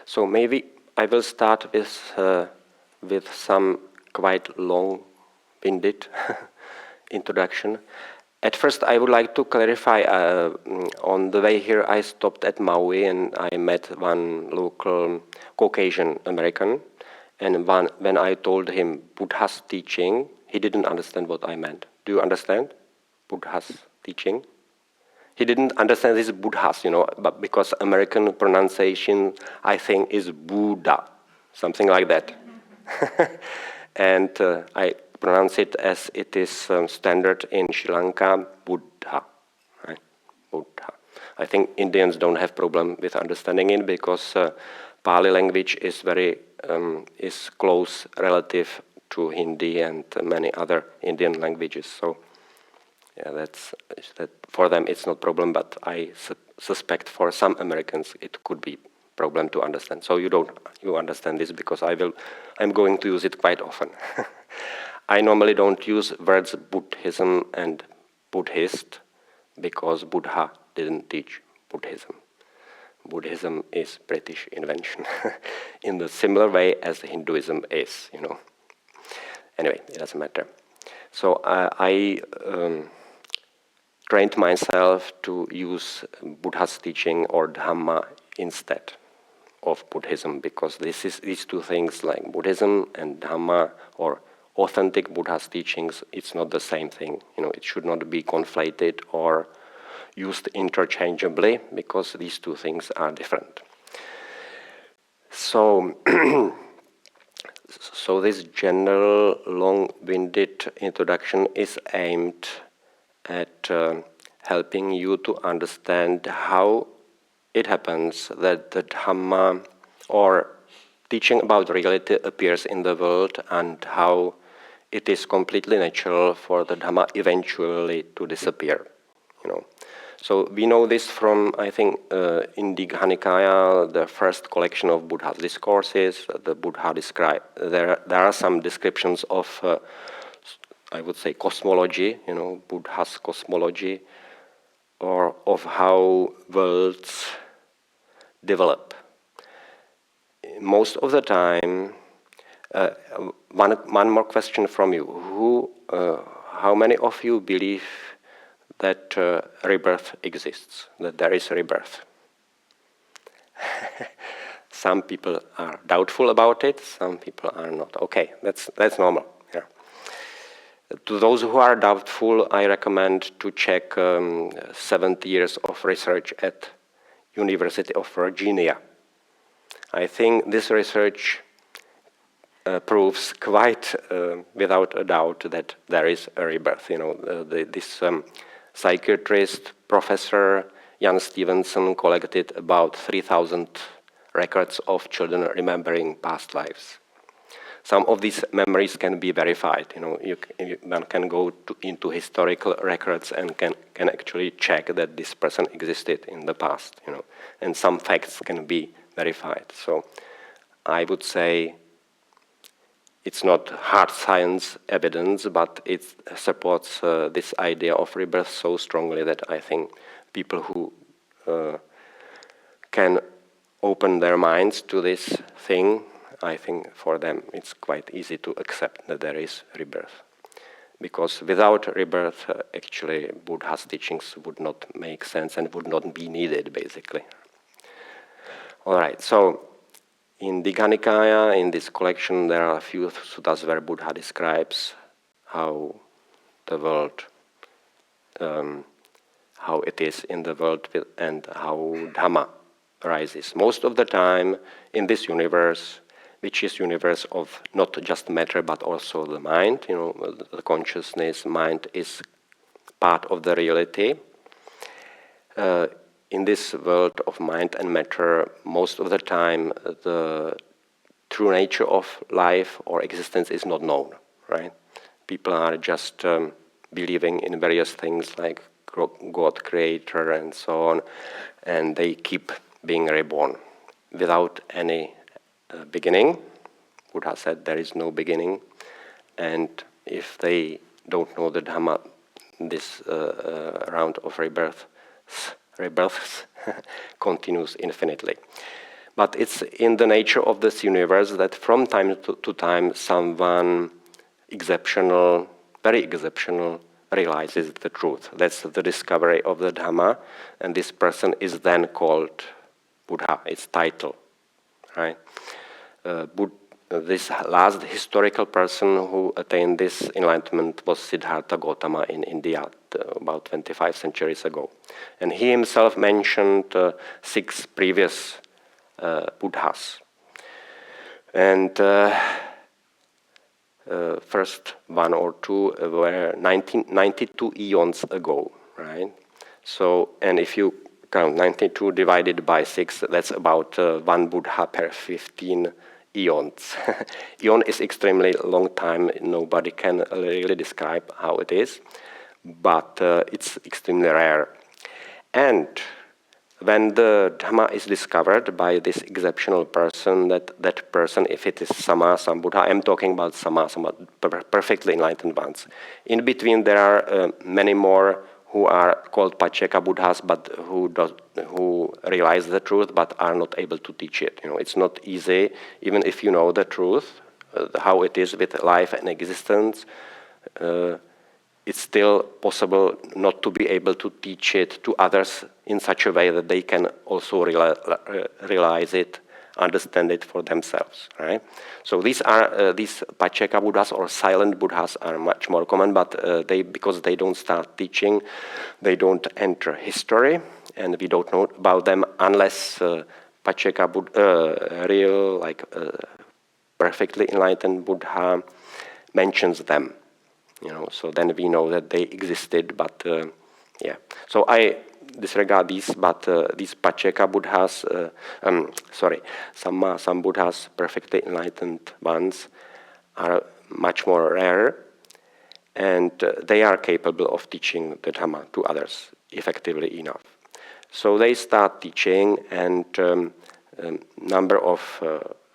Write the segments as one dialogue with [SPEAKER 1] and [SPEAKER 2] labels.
[SPEAKER 1] So maybe I will start with some quite long-winded introduction. At first, I would like to clarify, on the way here, I stopped at Maui and I met one local Caucasian American. And when I told him Buddha's teaching, he didn't understand what I meant. Do you understand Buddha's teaching? He didn't understand this Buddha's, but because American pronunciation, I think, is Buddha, something like that. And I pronounce it as it is standard in Sri Lanka, Buddha. Right? Buddha. I think Indians don't have problem with understanding it because Pali language is very is close relative to Hindi and many other Indian languages. So yeah, that for them it's not problem, but I suspect for some Americans it could be problem to understand. So you understand this because I'm going to use it quite often. I normally don't use words Buddhism and Buddhist because Buddha didn't teach Buddhism. Buddhism is British invention in the similar way as Hinduism is, Anyway, it doesn't matter. So I trained myself to use Buddha's teaching or Dhamma instead of Buddhism because these two things like Buddhism and Dhamma or authentic Buddha's teachings, it's not the same thing. It should not be conflated or used interchangeably because these two things are different. So, so this general long-winded introduction is aimed at helping you to understand how it happens that the Dhamma or teaching about reality appears in the world and how it is completely natural for the Dhamma eventually to disappear. So we know this from, I think, in Digha Nikaya, the first collection of Buddha's discourses. The Buddha described there are some descriptions of, I would say, cosmology. Buddha's cosmology, or of how worlds develop. Most of the time, one more question from you. How many of you believe that rebirth exists, that there is rebirth? Some people are doubtful about it, some people are not. Okay, that's normal. Yeah. To those who are doubtful, I recommend to check 70 years of research at University of Virginia. I think this research proves quite without a doubt that there is a rebirth. This psychiatrist, Professor Jan Stevenson, collected about 3,000 records of children remembering past lives. Some of these memories can be verified. One can go into historical records and can actually check that this person existed in the past. And some facts can be verified. So I would say it's not hard science evidence, but it supports this idea of rebirth so strongly that I think people who can open their minds to this thing, I think for them it's quite easy to accept that there is rebirth. Because without rebirth, actually Buddha's teachings would not make sense and would not be needed, basically. All right, so in Digha Nikaya, in this collection, there are a few suttas where Buddha describes how the world, how it is in the world and how Dhamma arises. Most of the time in this universe, which is universe of not just matter but also the mind, the consciousness, mind is part of the reality. In this world of mind and matter, most of the time, the true nature of life or existence is not known, right? People are just believing in various things like God, Creator, and so on, and they keep being reborn without any beginning. Buddha said there is no beginning, and if they don't know the Dhamma, this round of rebirths continues infinitely. But it's in the nature of this universe that from time to time someone exceptional, very exceptional, realizes the truth. That's the discovery of the Dhamma, and this person is then called Buddha, its title, right? This last historical person who attained this enlightenment was Siddhartha Gautama in India about 25 centuries ago. And he himself mentioned 6 previous Buddhas. And first 1 or 2 were 92 eons ago, right? So, and if you count 92 divided by 6, that's about 1 Buddha per 15 eons. Eon is extremely long time. Nobody can really describe how it is, but it's extremely rare. And when the Dhamma is discovered by this exceptional person, that person, if it is Sama Sambuddha, I'm talking about Sama perfectly enlightened ones. In between there are many more who are called Pacceka Buddhas, but who realize the truth but are not able to teach it. You know, it's not easy, even if you know the truth, how it is with life and existence. It's still possible not to be able to teach it to others in such a way that they can also realize it, understand it for themselves, right? So these are these Pacceka Buddhas or silent Buddhas are much more common, but because they don't start teaching, they don't enter history, and we don't know about them unless Pacceka Buddha, real, perfectly enlightened Buddha mentions them. You know, so then we know that they existed, but yeah. So I disregard these, but these Pacceka Buddhas, Samma Sambuddhas, perfectly enlightened ones, are much more rare, and they are capable of teaching the Dhamma to others effectively enough. So they start teaching, and number of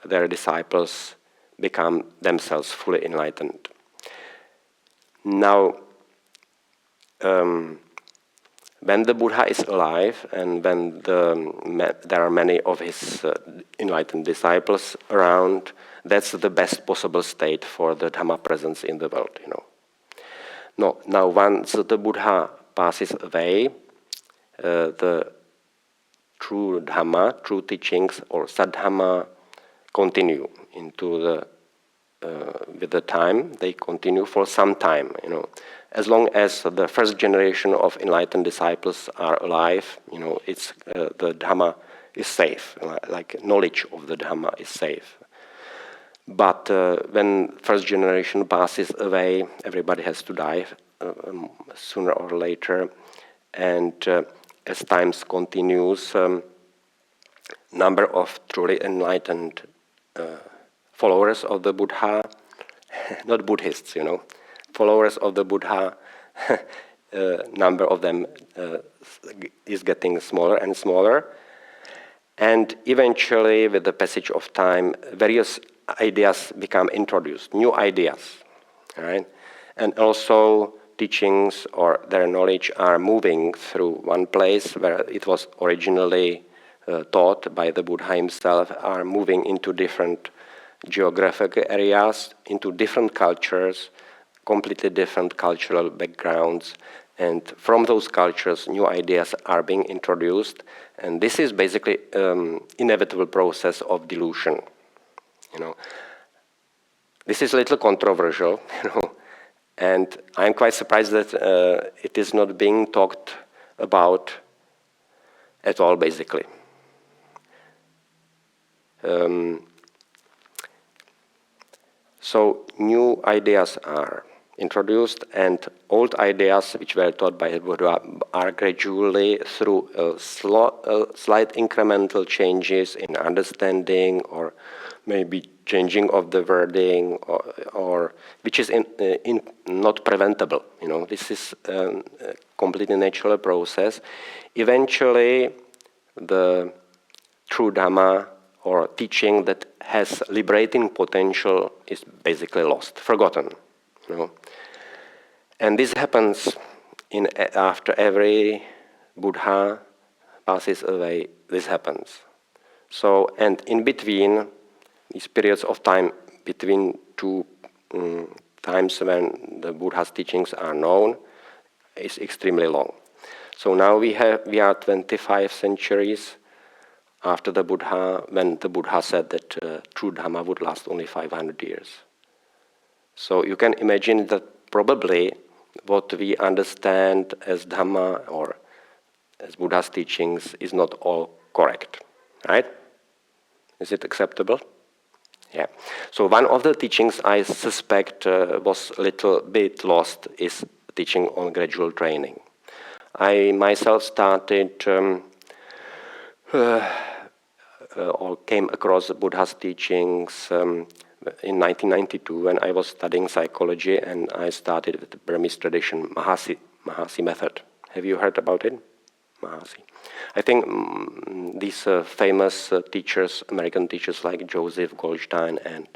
[SPEAKER 1] their disciples become themselves fully enlightened. Now, when the Buddha is alive and when there are many of his enlightened disciples around, that's the best possible state for the Dhamma presence in the world, you know. No, now once the Buddha passes away, the true Dhamma, true teachings or Saddhamma continue into the with the time, they continue for some time, you know. As long as the first generation of enlightened disciples are alive, you know, it's the Dhamma is safe, like knowledge of the Dhamma is safe. But when first generation passes away, everybody has to die sooner or later, and as times continues, number of truly enlightened followers of the Buddha, not Buddhists, you know, followers of the Buddha, number of them is getting smaller and smaller. And eventually, with the passage of time, various ideas become introduced, new ideas, right? And also teachings or their knowledge are moving through one place where it was originally taught by the Buddha himself, are moving into different geographic areas, into different cultures, completely different cultural backgrounds, and from those cultures new ideas are being introduced, and this is basically inevitable process of dilution. You know, this is a little controversial, you know, and I'm quite surprised that it is not being talked about at all, basically. So new ideas are introduced, and old ideas which were taught by the Buddha are gradually, through slight incremental changes in understanding or maybe changing of the wording, or which is not preventable. You know, this is a completely natural process. Eventually, the true Dhamma or teaching that has liberating potential is basically lost, forgotten. You know? And this happens after every Buddha passes away. This happens. So, and in between these periods of time, between two times when the Buddha's teachings are known, is extremely long. So now we are 25 centuries after the Buddha, when the Buddha said that true Dhamma would last only 500 years. So you can imagine that probably what we understand as Dhamma or as Buddha's teachings is not all correct, right? Is it acceptable? Yeah. So one of the teachings I suspect was a little bit lost is teaching on gradual training. I myself started or came across Buddha's teachings in 1992 when I was studying psychology, and I started with the Burmese tradition, Mahasi method. Have you heard about it? Mahasi. I think these famous teachers, American teachers like Joseph Goldstein and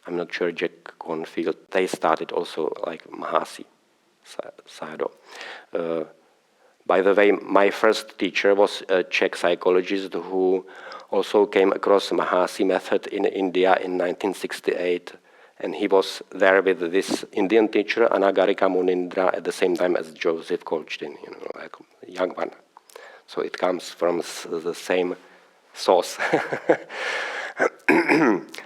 [SPEAKER 1] I'm not sure Jack Cornfield, they started also like Mahasi Sayadaw. By the way, my first teacher was a Czech psychologist who also came across Mahasi method in India in 1968, and he was there with this Indian teacher Anagarika Munindra at the same time as Joseph Goldstein, like a young one. So it comes from the same source.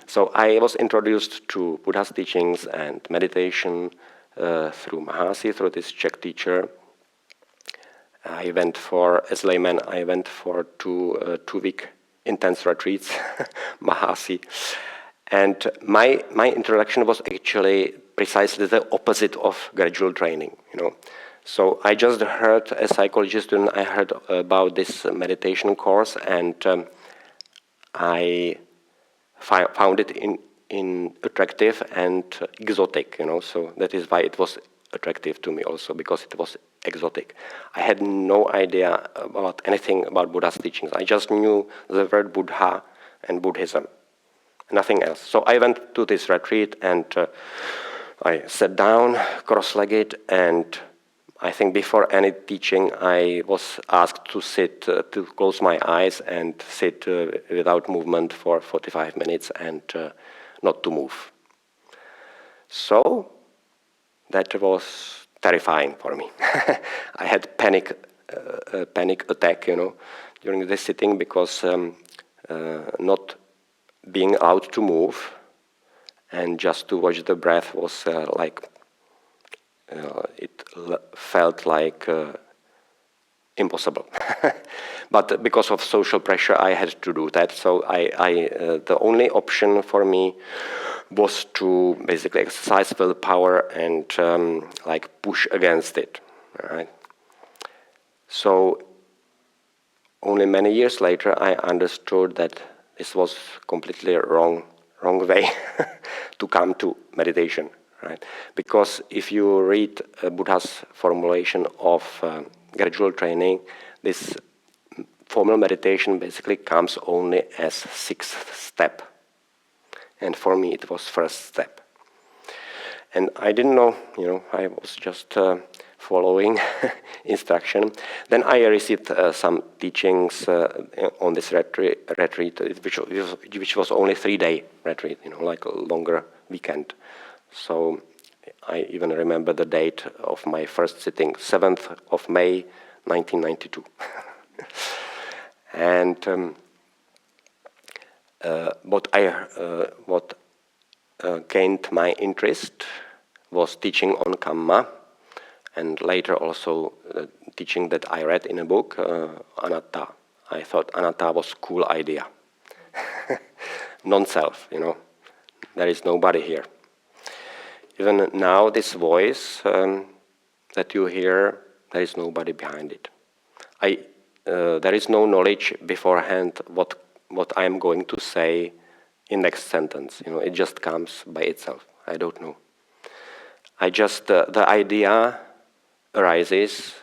[SPEAKER 1] So I was introduced to Buddha's teachings and meditation through Mahasi, through this Czech teacher. As layman, I went for two-week intense retreats, Mahasi. And my introduction was actually precisely the opposite of gradual training, So I just heard, as a psychology student, I heard about this meditation course, and I found it attractive and exotic, So that is why it was attractive to me also, because it was exotic. I had no idea about anything about Buddha's teachings. I just knew the word Buddha and Buddhism, nothing else. So I went to this retreat and I sat down cross-legged, and I think before any teaching I was asked to sit, to close my eyes and sit without movement for 45 minutes and not to move. So that was terrifying for me. I had panic attack, during this sitting, because not being allowed to move and just to watch the breath was it felt like impossible. But because of social pressure, I had to do that. So the only option for me was to basically exercise willpower and push against it. Right? So only many years later, I understood that this was completely wrong way to come to meditation. Right? Because if you read Buddha's formulation of gradual training, this formal meditation basically comes only as sixth step. And for me, it was first step. And I didn't know, I was just following instruction. Then I received some teachings on this retreat, which was only 3-day retreat, like a longer weekend. So I even remember the date of my first sitting, 7th of May, 1992. And what gained my interest was teaching on Kamma, and later also teaching that I read in a book, Anatta. I thought Anatta was a cool idea. Non-self, there is nobody here. Even now, this voice that you hear, there is nobody behind it. There is no knowledge beforehand what I am going to say in next sentence. It just comes by itself. I don't know. The idea arises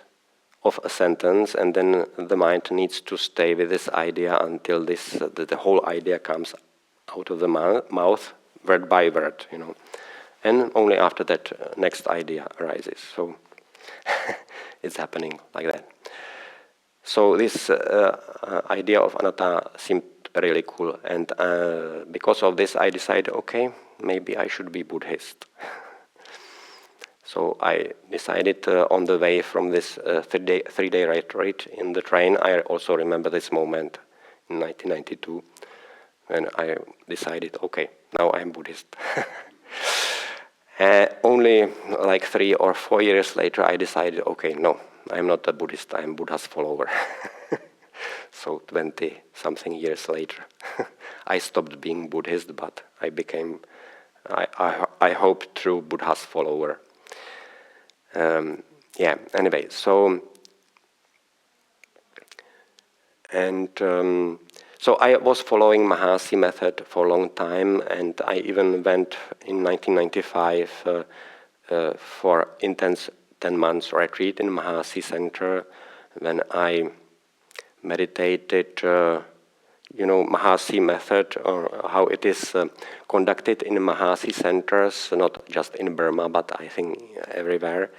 [SPEAKER 1] of a sentence, and then the mind needs to stay with this idea until the whole idea comes out of the mouth, word by word, And only after that, next idea arises. So it's happening like that. So this idea of anatta seemed really cool. And because of this, I decided, okay, maybe I should be Buddhist. So I decided on the way from this three-day retreat in the train. I also remember this moment in 1992 when I decided, okay, now I'm Buddhist. Only like 3 or 4 years later, I decided, okay, no, I'm not a Buddhist, I'm Buddha's follower. So 20-something years later, I stopped being Buddhist, but I became, I hope, true Buddha's follower. Yeah, anyway, so, and so I was following Mahasi method for a long time, and I even went in 1995 for intense 10 months retreat in Mahasi Center when I meditated, Mahasi method, or how it is conducted in Mahasi centers, not just in Burma, but I think everywhere,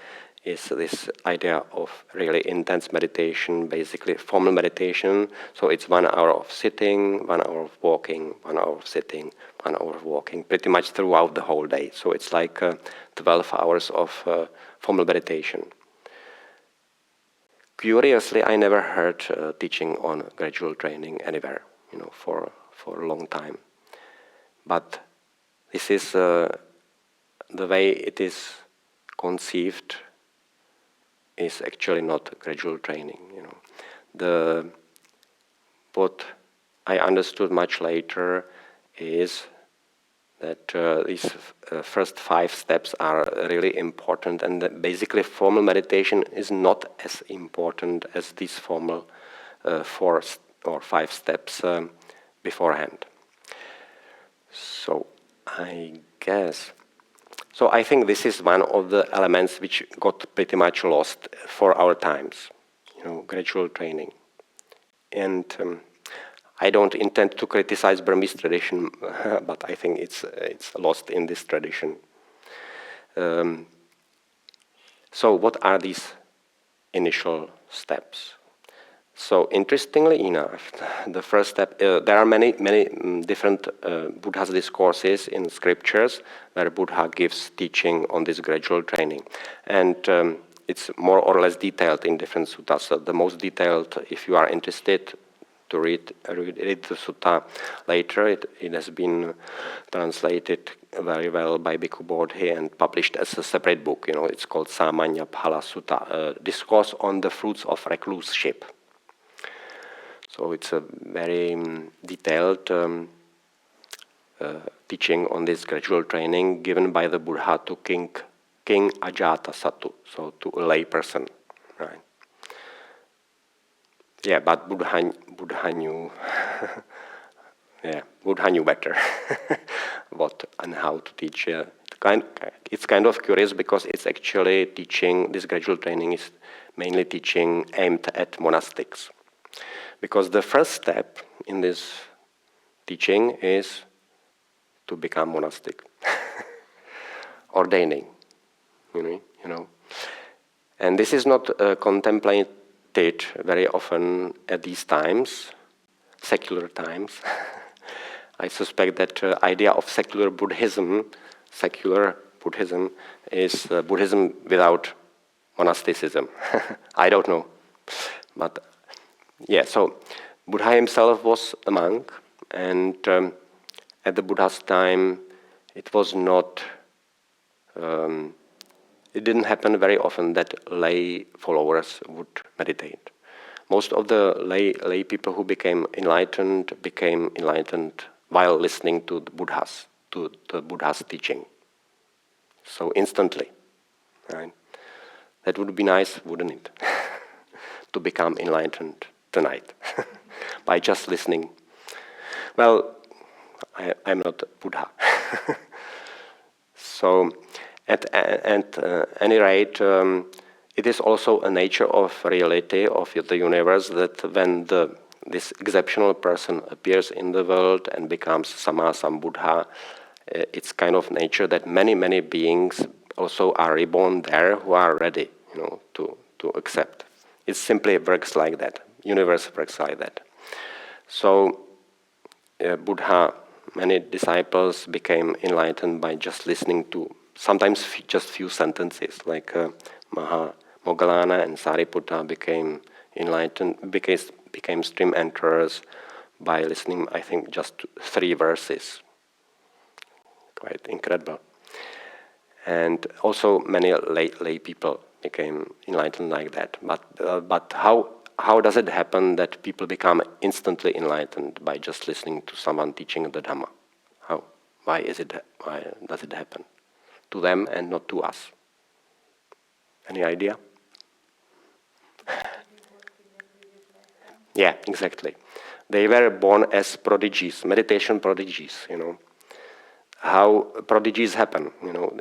[SPEAKER 1] is this idea of really intense meditation, basically formal meditation. So it's 1 hour of sitting, 1 hour of walking, 1 hour of sitting, 1 hour of walking, pretty much throughout the whole day. So it's like 12 hours of formal meditation. Curiously, I never heard teaching on gradual training anywhere, for a long time. But this is the way it is conceived is actually not gradual training. What I understood much later is that these first 5 steps are really important, and that basically formal meditation is not as important as these formal 4 or 5 steps beforehand. So I guess, so I think this is one of the elements which got pretty much lost for our times, gradual training. And I don't intend to criticize Burmese tradition, but I think it's lost in this tradition. So what are these initial steps? So interestingly enough, the first step, there are many different Buddha's discourses in scriptures where Buddha gives teaching on this gradual training. And it's more or less detailed in different suttas. So the most detailed, if you are interested to read the sutta later, it has been translated very well by Bhikkhu Bodhi and published as a separate book. It's called Samanya Phala Sutta, Discourse on the Fruits of Recluseship. So it's a very detailed teaching on this gradual training given by the Buddha to King Ajatasattu, so to a lay person, right? Yeah, but Buddha knew, Buddha knew better what and how to teach. It's kind of curious because it's actually teaching, this gradual training is mainly teaching aimed at monastics. Because the first step in this teaching is to become monastic, ordaining, And this is not contemplated very often at these times, secular times. I suspect that idea of secular Buddhism is Buddhism without monasticism. I don't know, but yeah. So Buddha himself was a monk, and at the Buddha's time, it was not. It didn't happen very often that lay followers would meditate. Most of the lay people who became enlightened while listening to the Buddha's teaching. So instantly, right? That would be nice, wouldn't it? To become enlightened tonight by just listening. Well, I'm not Buddha. So, at any rate, it is also a nature of reality of the universe that when this exceptional person appears in the world and becomes Sambuddha, it's kind of nature that many beings also are reborn there who are ready, to accept. It simply works like that. Universe works like that. So Buddha, many disciples became enlightened by just listening to sometimes just few sentences, like Moggallana and Sariputta became enlightened, became stream enterers by listening, I think, just to 3 verses. Quite incredible. And also many lay people became enlightened like that. But how does it happen that people become instantly enlightened by just listening to someone teaching the Dhamma? How? Why does it happen to them and not to us? Any idea? Yeah, exactly. They were born as prodigies, meditation prodigies, How prodigies happen,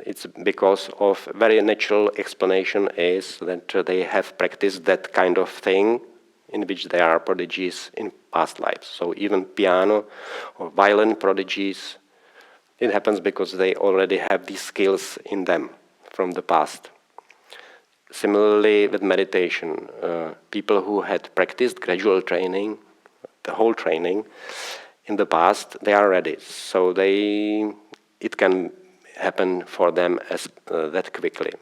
[SPEAKER 1] it's because of very natural explanation is that they have practiced that kind of thing in which they are prodigies in past lives. So even piano or violin prodigies, it happens because they already have these skills in them from the past. Similarly with meditation, people who had practiced gradual training, the whole training, in the past, they are ready. So it can happen for them as that quickly.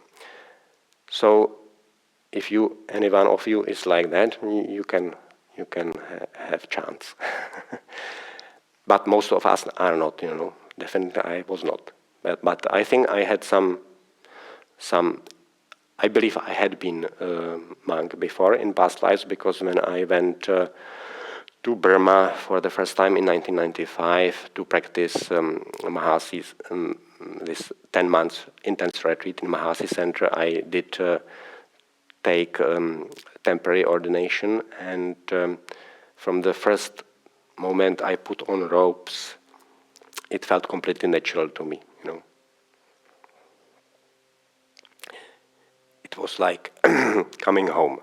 [SPEAKER 1] So if any one of you is like that, you can have chance. But most of us are not, Definitely I was not. But I think I had some. I believe I had been a monk before in past lives, because when I went to Burma for the first time in 1995 to practice Mahasi's, this 10 months intense retreat in Mahasi Center, I did take temporary ordination, and from the first moment I put on robes, it felt completely natural to me, It was like coming home.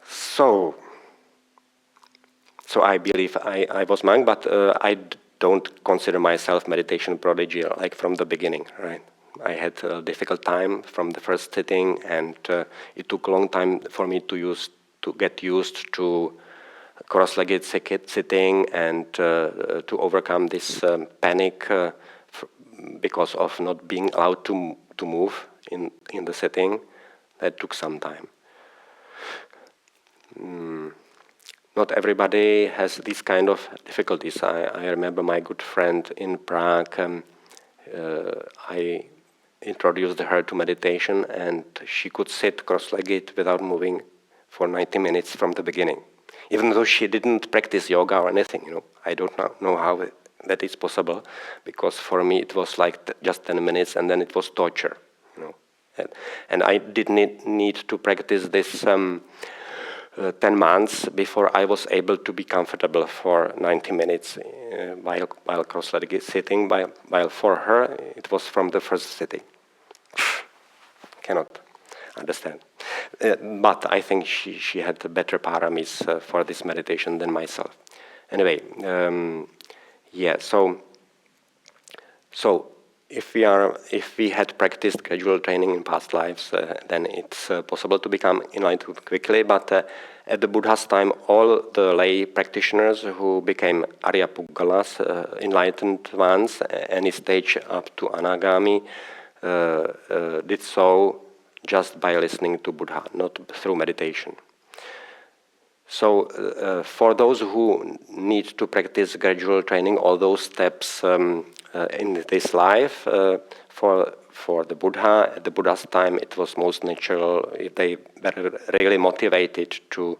[SPEAKER 1] So I believe I was monk, but I don't consider myself meditation prodigy like from the beginning, right? I had a difficult time from the first sitting, and it took a long time for me to get used to cross-legged sitting and to overcome this panic because of not being allowed to move in the sitting. That took some time. Not everybody has these kind of difficulties. I remember my good friend in Prague. I introduced her to meditation, and she could sit cross-legged without moving for 90 minutes from the beginning. Even though she didn't practice yoga or anything, I don't know how that is possible, because for me it was like just 10 minutes, and then it was torture, And I did need to practice this 10 months before I was able to be comfortable for 90 minutes while cross-legged sitting, while for her it was from the first sitting. Cannot understand. But I think she had better paramis for this meditation than myself. Anyway, so if we had practiced gradual training in past lives, then it's possible to become enlightened quickly. But at the Buddha's time, all the lay practitioners who became Arya Puggalas, enlightened ones, any stage up to Anagami, did so just by listening to Buddha, not through meditation. So for those who need to practice gradual training, all those steps in this life, for the Buddha, at the Buddha's time, it was most natural. They were really motivated to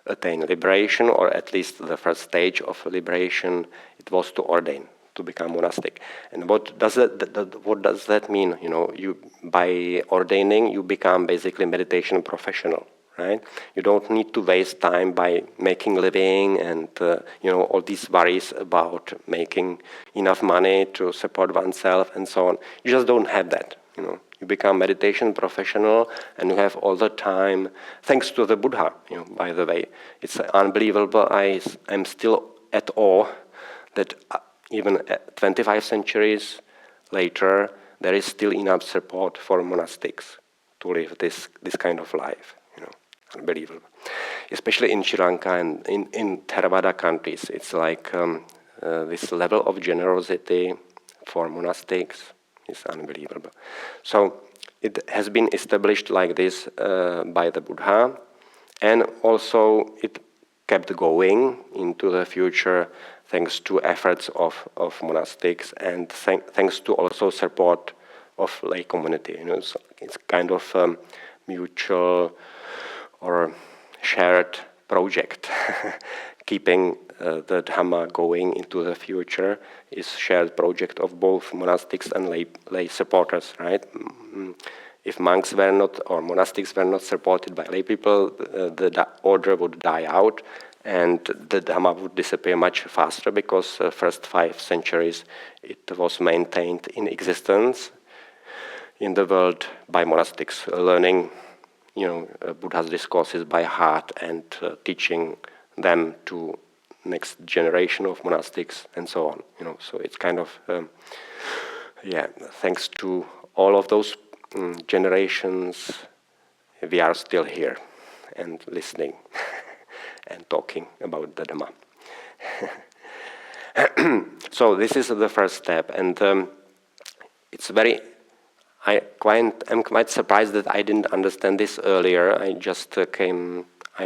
[SPEAKER 1] attain liberation, or at least the first stage of liberation, it was to ordain, to become monastic. And what does that mean? You by ordaining, you become basically meditation professional. Right? You don't need to waste time by making living and all these worries about making enough money to support oneself and so on. You just don't have that. You become meditation professional, and you have all the time. Thanks to the Buddha, by the way, it's unbelievable. I'm still at awe that even 25 centuries later, there is still enough support for monastics to live this kind of life. unbelievable. Especially in Sri Lanka and in Theravada countries, it's like this level of generosity for monastics is unbelievable. So it has been established like this by the Buddha, and also it kept going into the future thanks to efforts of monastics and thanks to also support of lay community. So it's kind of mutual or shared project. Keeping the Dhamma going into the future is shared project of both monastics and lay supporters, right? If monks were not, or monastics were not supported by lay people, the order would die out and the Dhamma would disappear much faster, because first 5 centuries it was maintained in existence in the world by monastics, learning Buddha's discourses by heart and teaching them to next generation of monastics and so on. So it's kind of thanks to all of those generations, we are still here and listening and talking about the Dhamma. So this is the first step, and it's very. I'm quite surprised that I didn't understand this earlier. I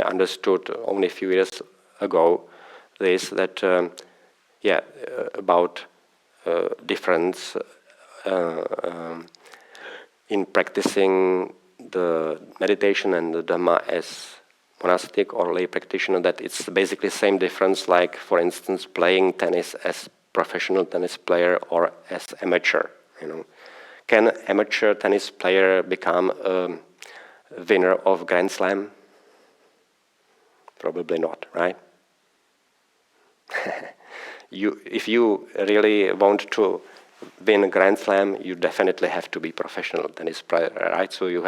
[SPEAKER 1] understood only a few years ago about difference in practicing the meditation and the Dhamma as monastic or lay practitioner, that it's basically the same difference, like, for instance, playing tennis as professional tennis player or as amateur. Can amateur tennis player become a winner of Grand Slam? Probably not, right? If you really want to win a Grand Slam, you definitely have to be professional tennis player, right? So you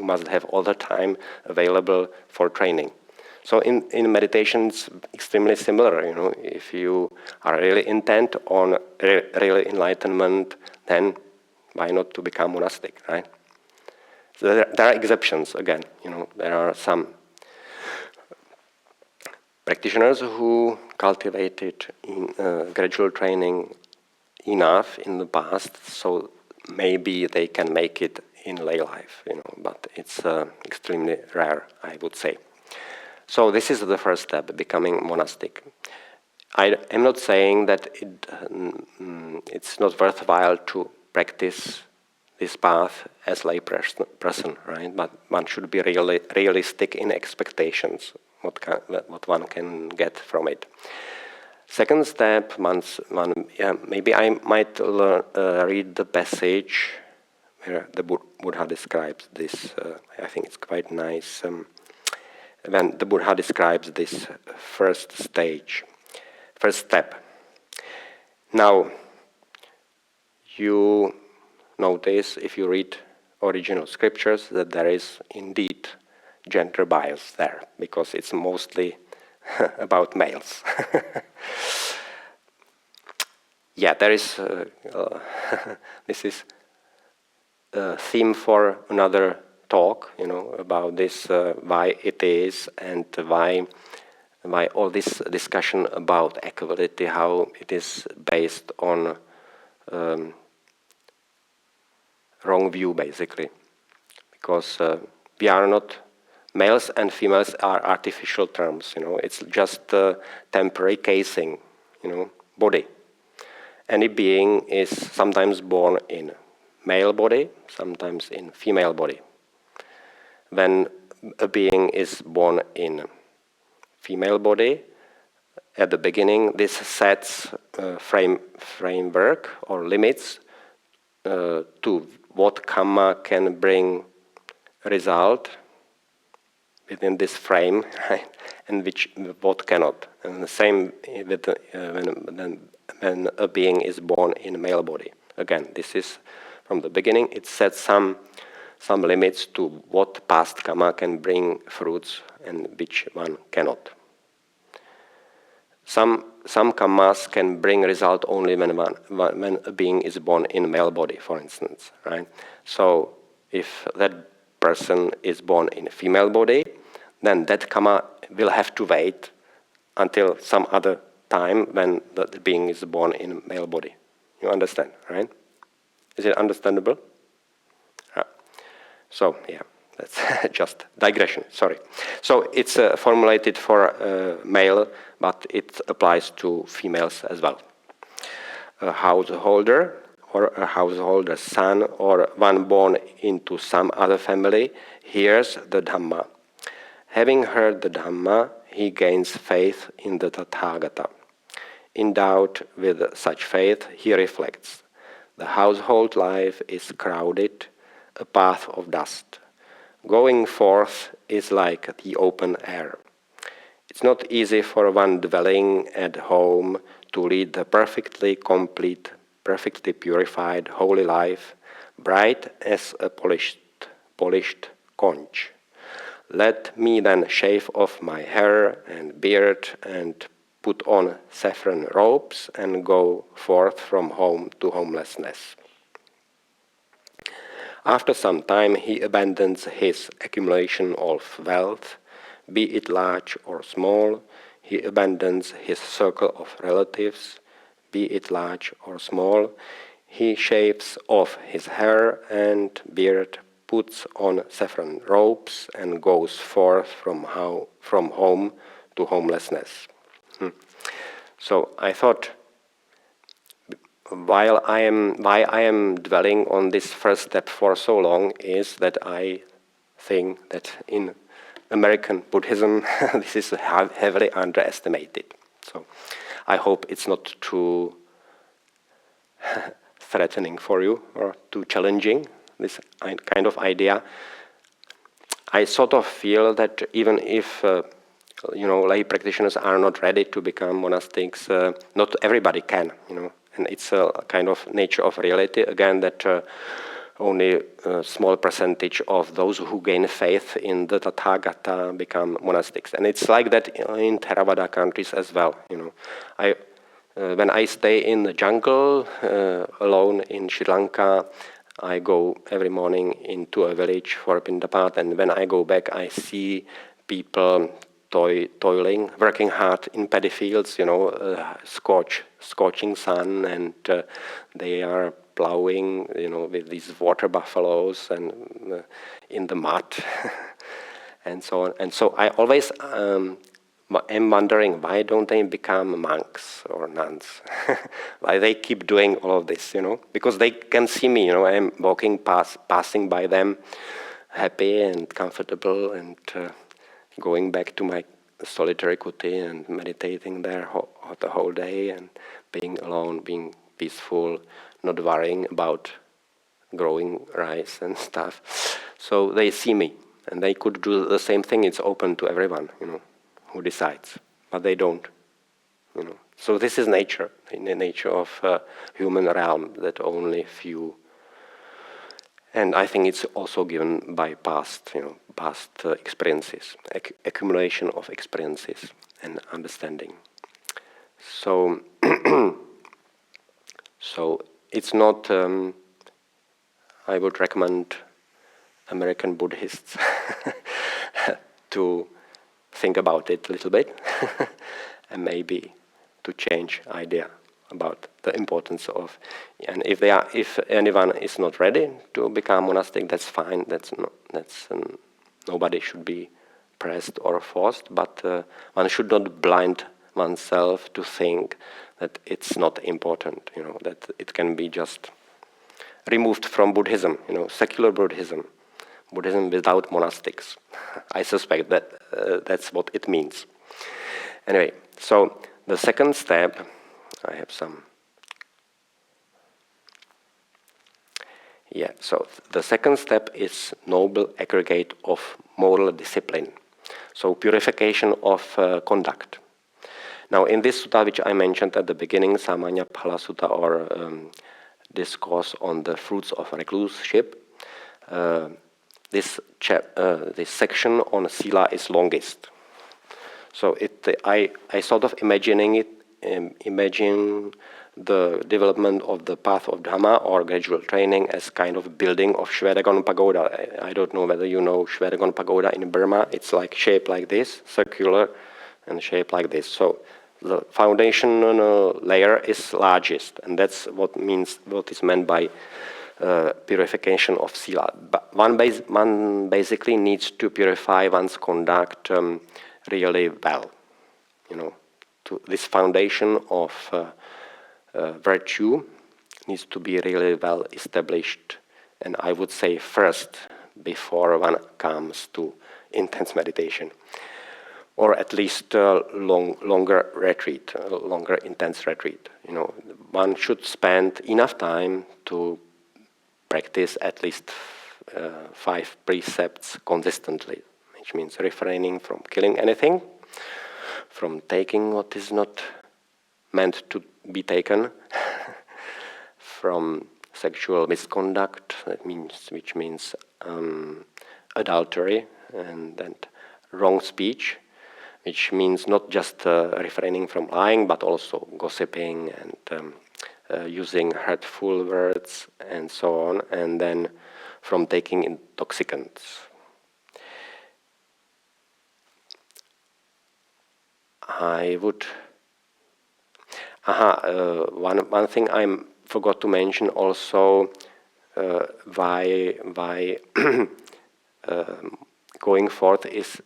[SPEAKER 1] must have all the time available for training. So in meditation, it's extremely similar. If you are really intent on really enlightenment, then why not to become monastic, right? So there are exceptions again. There are some practitioners who cultivated gradual training enough in the past, so maybe they can make it in lay life, but it's extremely rare, I would say. So this is the first step, becoming monastic. I am not saying that it's not worthwhile to practice this path as lay person, right? But one should be realistic in expectations, what one can get from it. Second step, maybe I might read the passage where the Buddha describes this. I think it's quite nice. When the Buddha describes this first step. Now, you notice, if you read original scriptures, that there is indeed gender bias there, because it's mostly about males. There is. This is a theme for another talk, about this, why it is, and why all this discussion about equality, how it is based on wrong view, basically, because we are not. Males and females are artificial terms, it's just a temporary casing, body. Any being is sometimes born in male body, sometimes in female body. When a being is born in female body, at the beginning, this sets framework or limits to what karma can bring result within this frame, right? And what cannot. And the same with when a being is born in a male body. Again, this is from the beginning. It sets some limits to what past karma can bring fruits and which one cannot. Some karmas can bring result only when a being is born in a male body, for instance, right? So if that person is born in a female body, then that karma will have to wait until some other time when the being is born in a male body. You understand, right? Is it understandable? So, yeah, that's just digression, sorry. So it's formulated for male, but it applies to females as well. A householder or a householder's son or one born into some other family hears the Dhamma. Having heard the Dhamma, he gains faith in the Tathagata. Endowed with such faith, he reflects. The household life is crowded, a path of dust. Going forth is like the open air. It's not easy for one dwelling at home to lead the perfectly complete, perfectly purified, holy life, bright as a polished conch. Let me then shave off my hair and beard and put on saffron robes and go forth from home to homelessness. After some time he abandons his accumulation of wealth, be it large or small. He abandons his circle of relatives, be it large or small. He shaves off his hair and beard, puts on saffron robes, and goes forth from home to homelessness. So I thought, why I am dwelling on this first step for so long is that I think that in American Buddhism this is heavily underestimated. So I hope it's not too threatening for you or too challenging, this kind of idea. I sort of feel that even if lay practitioners are not ready to become monastics, not everybody can, and it's a kind of nature of reality again that only a small percentage of those who gain faith in the Tathagata become monastics, and it's like that in Theravada countries as well. When I stay in the jungle alone in Sri Lanka, I go every morning into a village for Pindapat, and when I go back, I see people toiling, working hard in paddy fields, scorching sun, and they are plowing, with these water buffaloes and in the mud, and so on. And so I always am wondering, why don't they become monks or nuns? Why they keep doing all of this, Because they can see me, I am walking passing by them, happy and comfortable, and going back to my solitary kuti and meditating there the whole day and being alone, being peaceful, not worrying about growing rice and stuff. So they see me, and they could do the same thing. It's open to everyone, who decides, but they don't, So this is nature, in the nature of human realm, that only few. And I think it's also given by past experiences, accumulation of experiences and understanding. So, so it's not. I would recommend American Buddhists to think about it a little bit, and maybe to change idea about the importance of, and if anyone is not ready to become monastic, that's fine. Nobody should be pressed or forced, but one should not blind oneself to think that it's not important. That it can be just removed from Buddhism. Secular Buddhism without monastics. I suspect that that's what it means. Anyway, so the second step. I have some. Yeah, so the second step is noble aggregate of moral discipline. So purification of conduct. Now in this sutta which I mentioned at the beginning, Samanya Phala Sutta, or discourse on the fruits of recluseship, this section on sila is longest. So I sort of imagine the development of the path of Dhamma or gradual training as kind of building of Shwedagon Pagoda. I don't know whether you know Shwedagon Pagoda in Burma. It's like shaped like this, circular, and shaped like this. So the foundation layer is largest, and that's what is meant by purification of sila. But one basically needs to purify one's conduct really well. This foundation of virtue needs to be really well established, and I would say first before one comes to intense meditation, or at least longer retreat, longer intense retreat. One should spend enough time to practice at least 5 precepts consistently, which means refraining from killing anything, from taking what is not meant to be taken, from sexual misconduct, which means adultery, and then wrong speech, which means not just refraining from lying, but also gossiping and using hurtful words and so on, and then from taking intoxicants. I would. One thing I forgot to mention also, why going forth is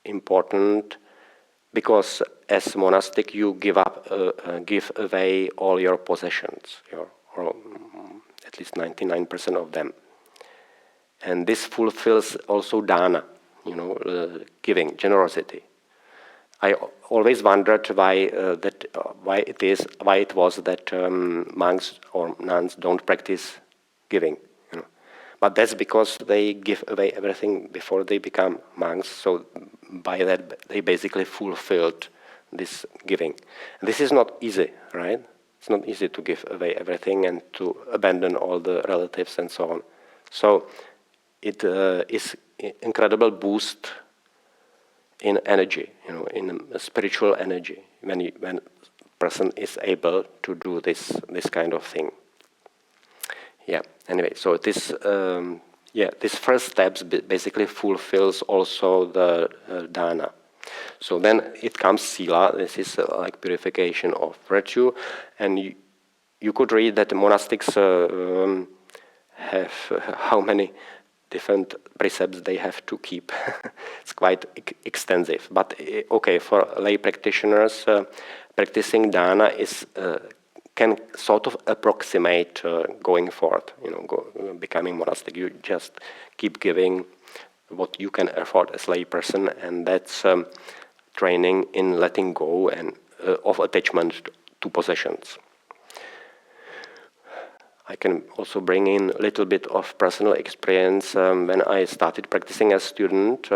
[SPEAKER 1] important, because as monastic you give away all your possessions, or at least 99% of them, and this fulfills also dana, giving, generosity. I always wondered why it was that monks or nuns don't practice giving, But that's because they give away everything before they become monks. So by that they basically fulfilled this giving. And this is not easy, right? It's not easy to give away everything and to abandon all the relatives and so on. So it is incredible boost in energy, in a spiritual energy, when person is able to do this kind of thing. Yeah. Anyway, so this first steps basically fulfills also the dana. So then it comes sila. This is like purification of virtue, and you could read that the monastics have how many different precepts they have to keep. It's quite extensive. But okay, for lay practitioners, practicing dana can sort of approximate going forth, becoming monastic. You just keep giving what you can afford as lay person, and that's training in letting go and of attachment to possessions. I can also bring in a little bit of personal experience. When I started practicing as a student,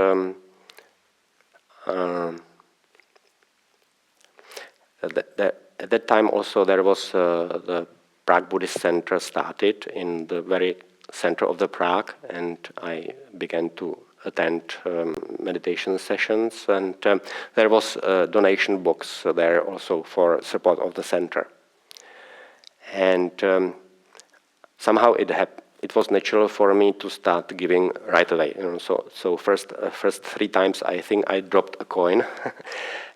[SPEAKER 1] at that time also there was the Prague Buddhist Center started in the very center of the Prague, and I began to attend meditation sessions, and there was a donation box there also for support of the center. And somehow it was natural for me to start giving right away. So first 3 times I think I dropped a coin,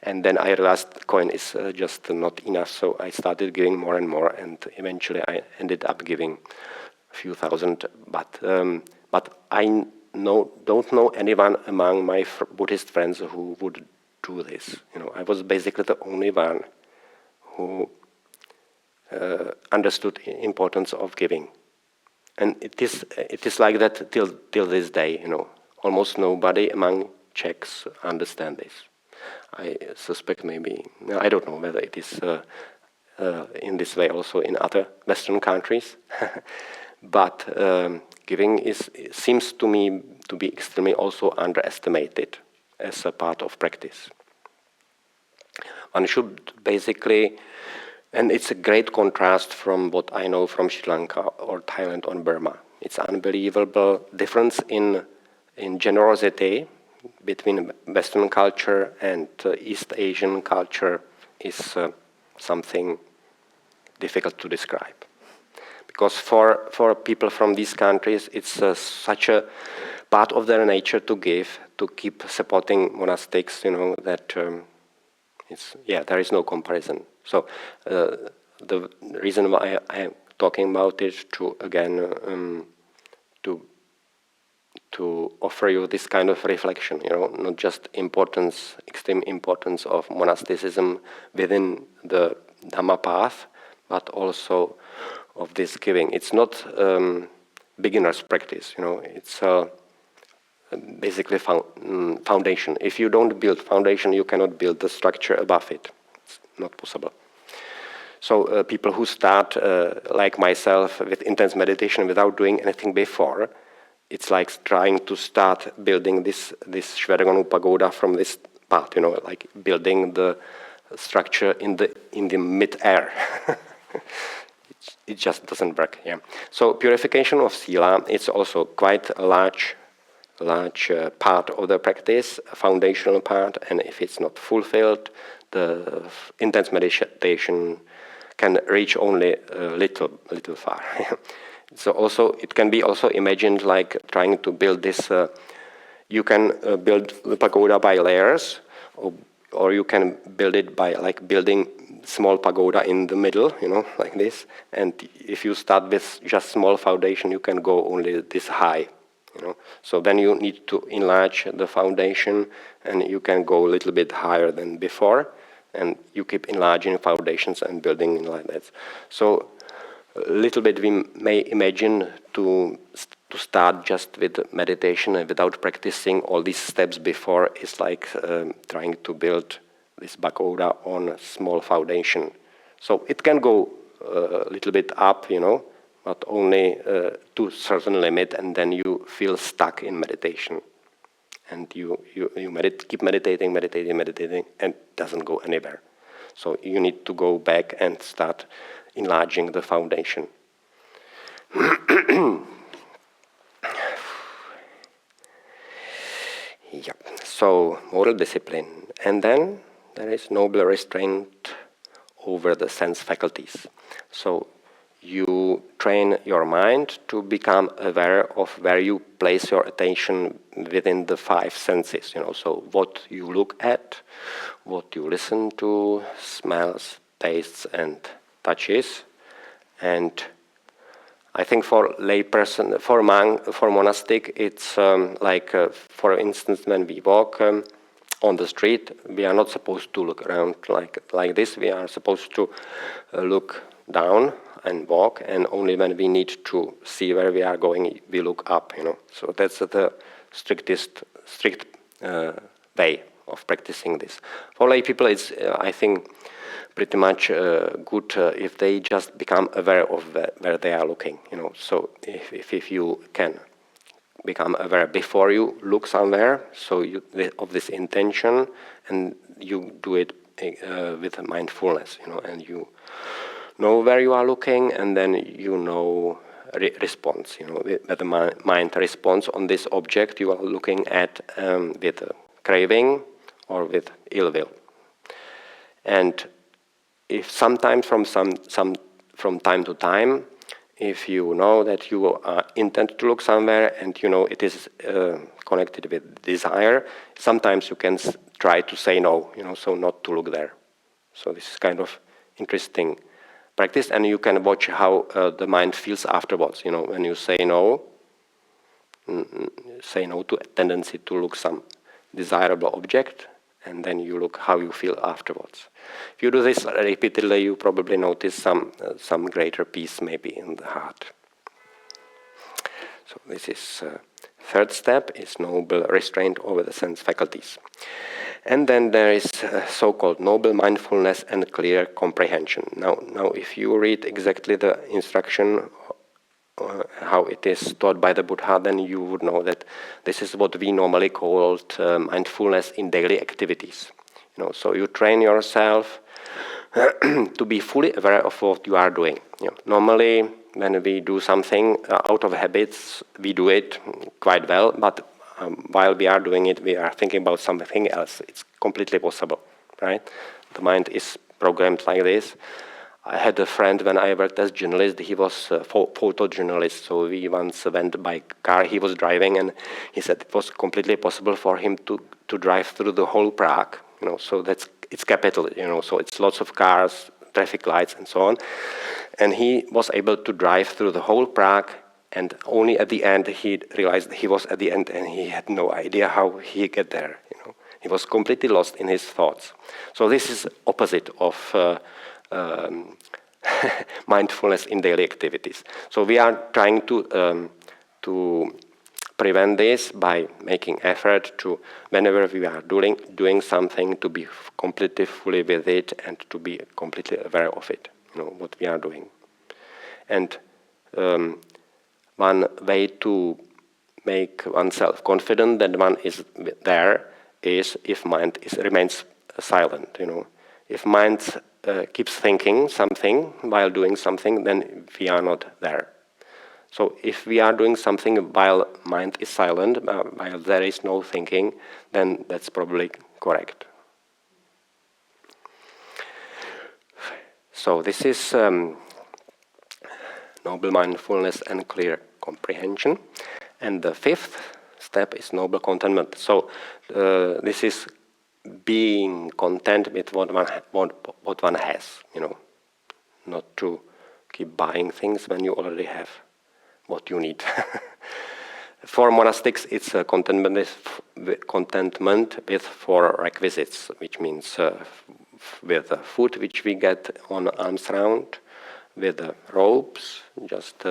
[SPEAKER 1] and then I realized coin is just not enough. So I started giving more and more, and eventually I ended up giving a few thousand. But I don't know anyone among my Buddhist friends who would do this. I was basically the only one who understood the importance of giving. And it is like that till this day. Almost nobody among Czechs understand this. I suspect maybe, I don't know whether it is in this way also in other Western countries, but giving seems to me to be extremely also underestimated as a part of practice. One should basically, and it's a great contrast from what I know from Sri Lanka or Thailand or Burma. It's unbelievable difference in generosity between Western culture and East Asian culture is something difficult to describe. Because for people from these countries, it's such a part of their nature to give, to keep supporting monastics, that there is no comparison. So the reason why I'm talking about it to again to offer you this kind of reflection, not just extreme importance of monasticism within the Dhamma path, but also of this giving. It's not beginner's practice, it's basically foundation. If you don't build foundation, you cannot build the structure above it. It's not possible. So people who start, like myself, with intense meditation without doing anything before, it's like trying to start building this Shvedagonu pagoda from this part, like building the structure in the mid-air. It just doesn't work. Yeah. So purification of sila, it's also quite a large part of the practice, a foundational part, and if it's not fulfilled, the intense meditation can reach only a little far. So also it can be also imagined like trying to build this. You can build the pagoda by layers, or you can build it by like building small pagoda in the middle, like this. And if you start with just small foundation, you can go only this high, So then you need to enlarge the foundation, and you can go a little bit higher than before, and you keep enlarging foundations and building like that. So a little bit we may imagine to start just with meditation and without practicing all these steps before is like trying to build this pagoda on a small foundation. So it can go a little bit up, but only to a certain limit, and then you feel stuck in meditation. And you keep meditating, and it doesn't go anywhere. So you need to go back and start enlarging the foundation. Yeah. So moral discipline, and then there is noble restraint over the sense faculties. So you train your mind to become aware of where you place your attention within the five senses. So what you look at, what you listen to, smells, tastes, and touches. And I think for layperson, for monastic, it's for instance, when we walk on the street, we are not supposed to look around like this. We are supposed to look down and walk, and only when we need to see where we are going, we look up. So that's the strict way of practicing this. For lay people, it's I think pretty much good if they just become aware of where they are looking. So if you can become aware before you look somewhere, so of this intention, and you do it with mindfulness, and you know where you are looking, and then response, that the mind responds on this object you are looking at with craving or with ill will. And if sometimes from time to time, if you know that you intend to look somewhere and it is connected with desire, sometimes you can try to say no, so not to look there. So this is kind of interesting practice, and you can watch how the mind feels afterwards. When you say no to a tendency to look some desirable object, and then you look how you feel afterwards. If you do this repeatedly, you probably notice some greater peace maybe in the heart. So this is third step is noble restraint over the sense faculties. And then there is so-called noble mindfulness and clear comprehension. Now, if you read exactly the instruction, how it is taught by the Buddha, then you would know that this is what we normally call mindfulness in daily activities. So you train yourself to be fully aware of what you are doing. Normally, when we do something out of habits, we do it quite well, but while we are doing it, we are thinking about something else. It's completely possible, right? The mind is programmed like this. I had a friend when I worked as journalist. He was a photojournalist, so we once went by car. He was driving, and he said it was completely possible for him to drive through the whole Prague. So it's capital. So it's lots of cars, traffic lights, and so on. And he was able to drive through the whole Prague, and only at the end he realized he was at the end, and he had no idea how he get there. He was completely lost in his thoughts. So this is opposite of mindfulness in daily activities. So we are trying to prevent this by making effort to, whenever we are doing something, to be completely fully with it and to be completely aware of it, what we are doing. And one way to make oneself confident that one is there is if mind remains silent. If mind keeps thinking something while doing something, then we are not there. So if we are doing something while mind is silent, while there is no thinking, then that's probably correct. So this is noble mindfulness and clear comprehension. And the fifth step is noble contentment. So this is being content with what one has, not to keep buying things when you already have what you need. For monastics, it's a contentment with 4 requisites, which means with the food which we get on alms round, with the robes, just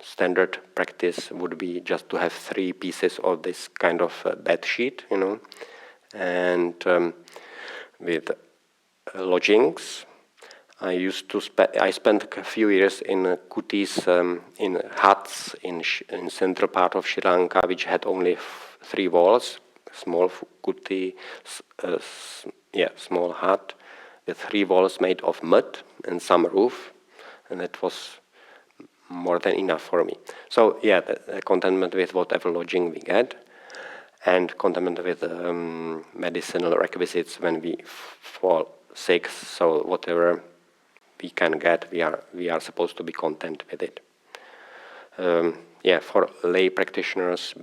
[SPEAKER 1] standard practice would be just to have 3 pieces of this kind of bed sheet, and with lodgings. I spent a few years in kutis, in huts in central part of Sri Lanka, which had only 3 walls, small kuti, small hut with 3 walls made of mud and some roof, and that was more than enough for me. So the contentment with whatever lodging we get, and contentment with medicinal requisites when we fall sick. So whatever we can get, we are supposed to be content with it. For lay practitioners,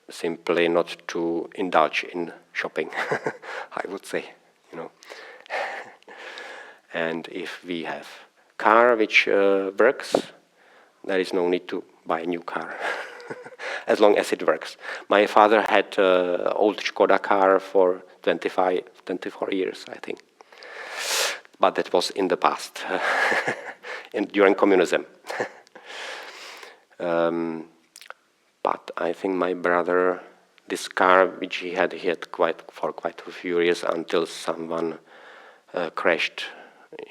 [SPEAKER 1] simply not to indulge in shopping, I would say, And if we have car which works, there is no need to buy a new car, as long as it works. My father had an old Skoda car for 24 years, I think. But that was in the past, during communism. But I think my brother, this car which he had for quite a few years until someone crashed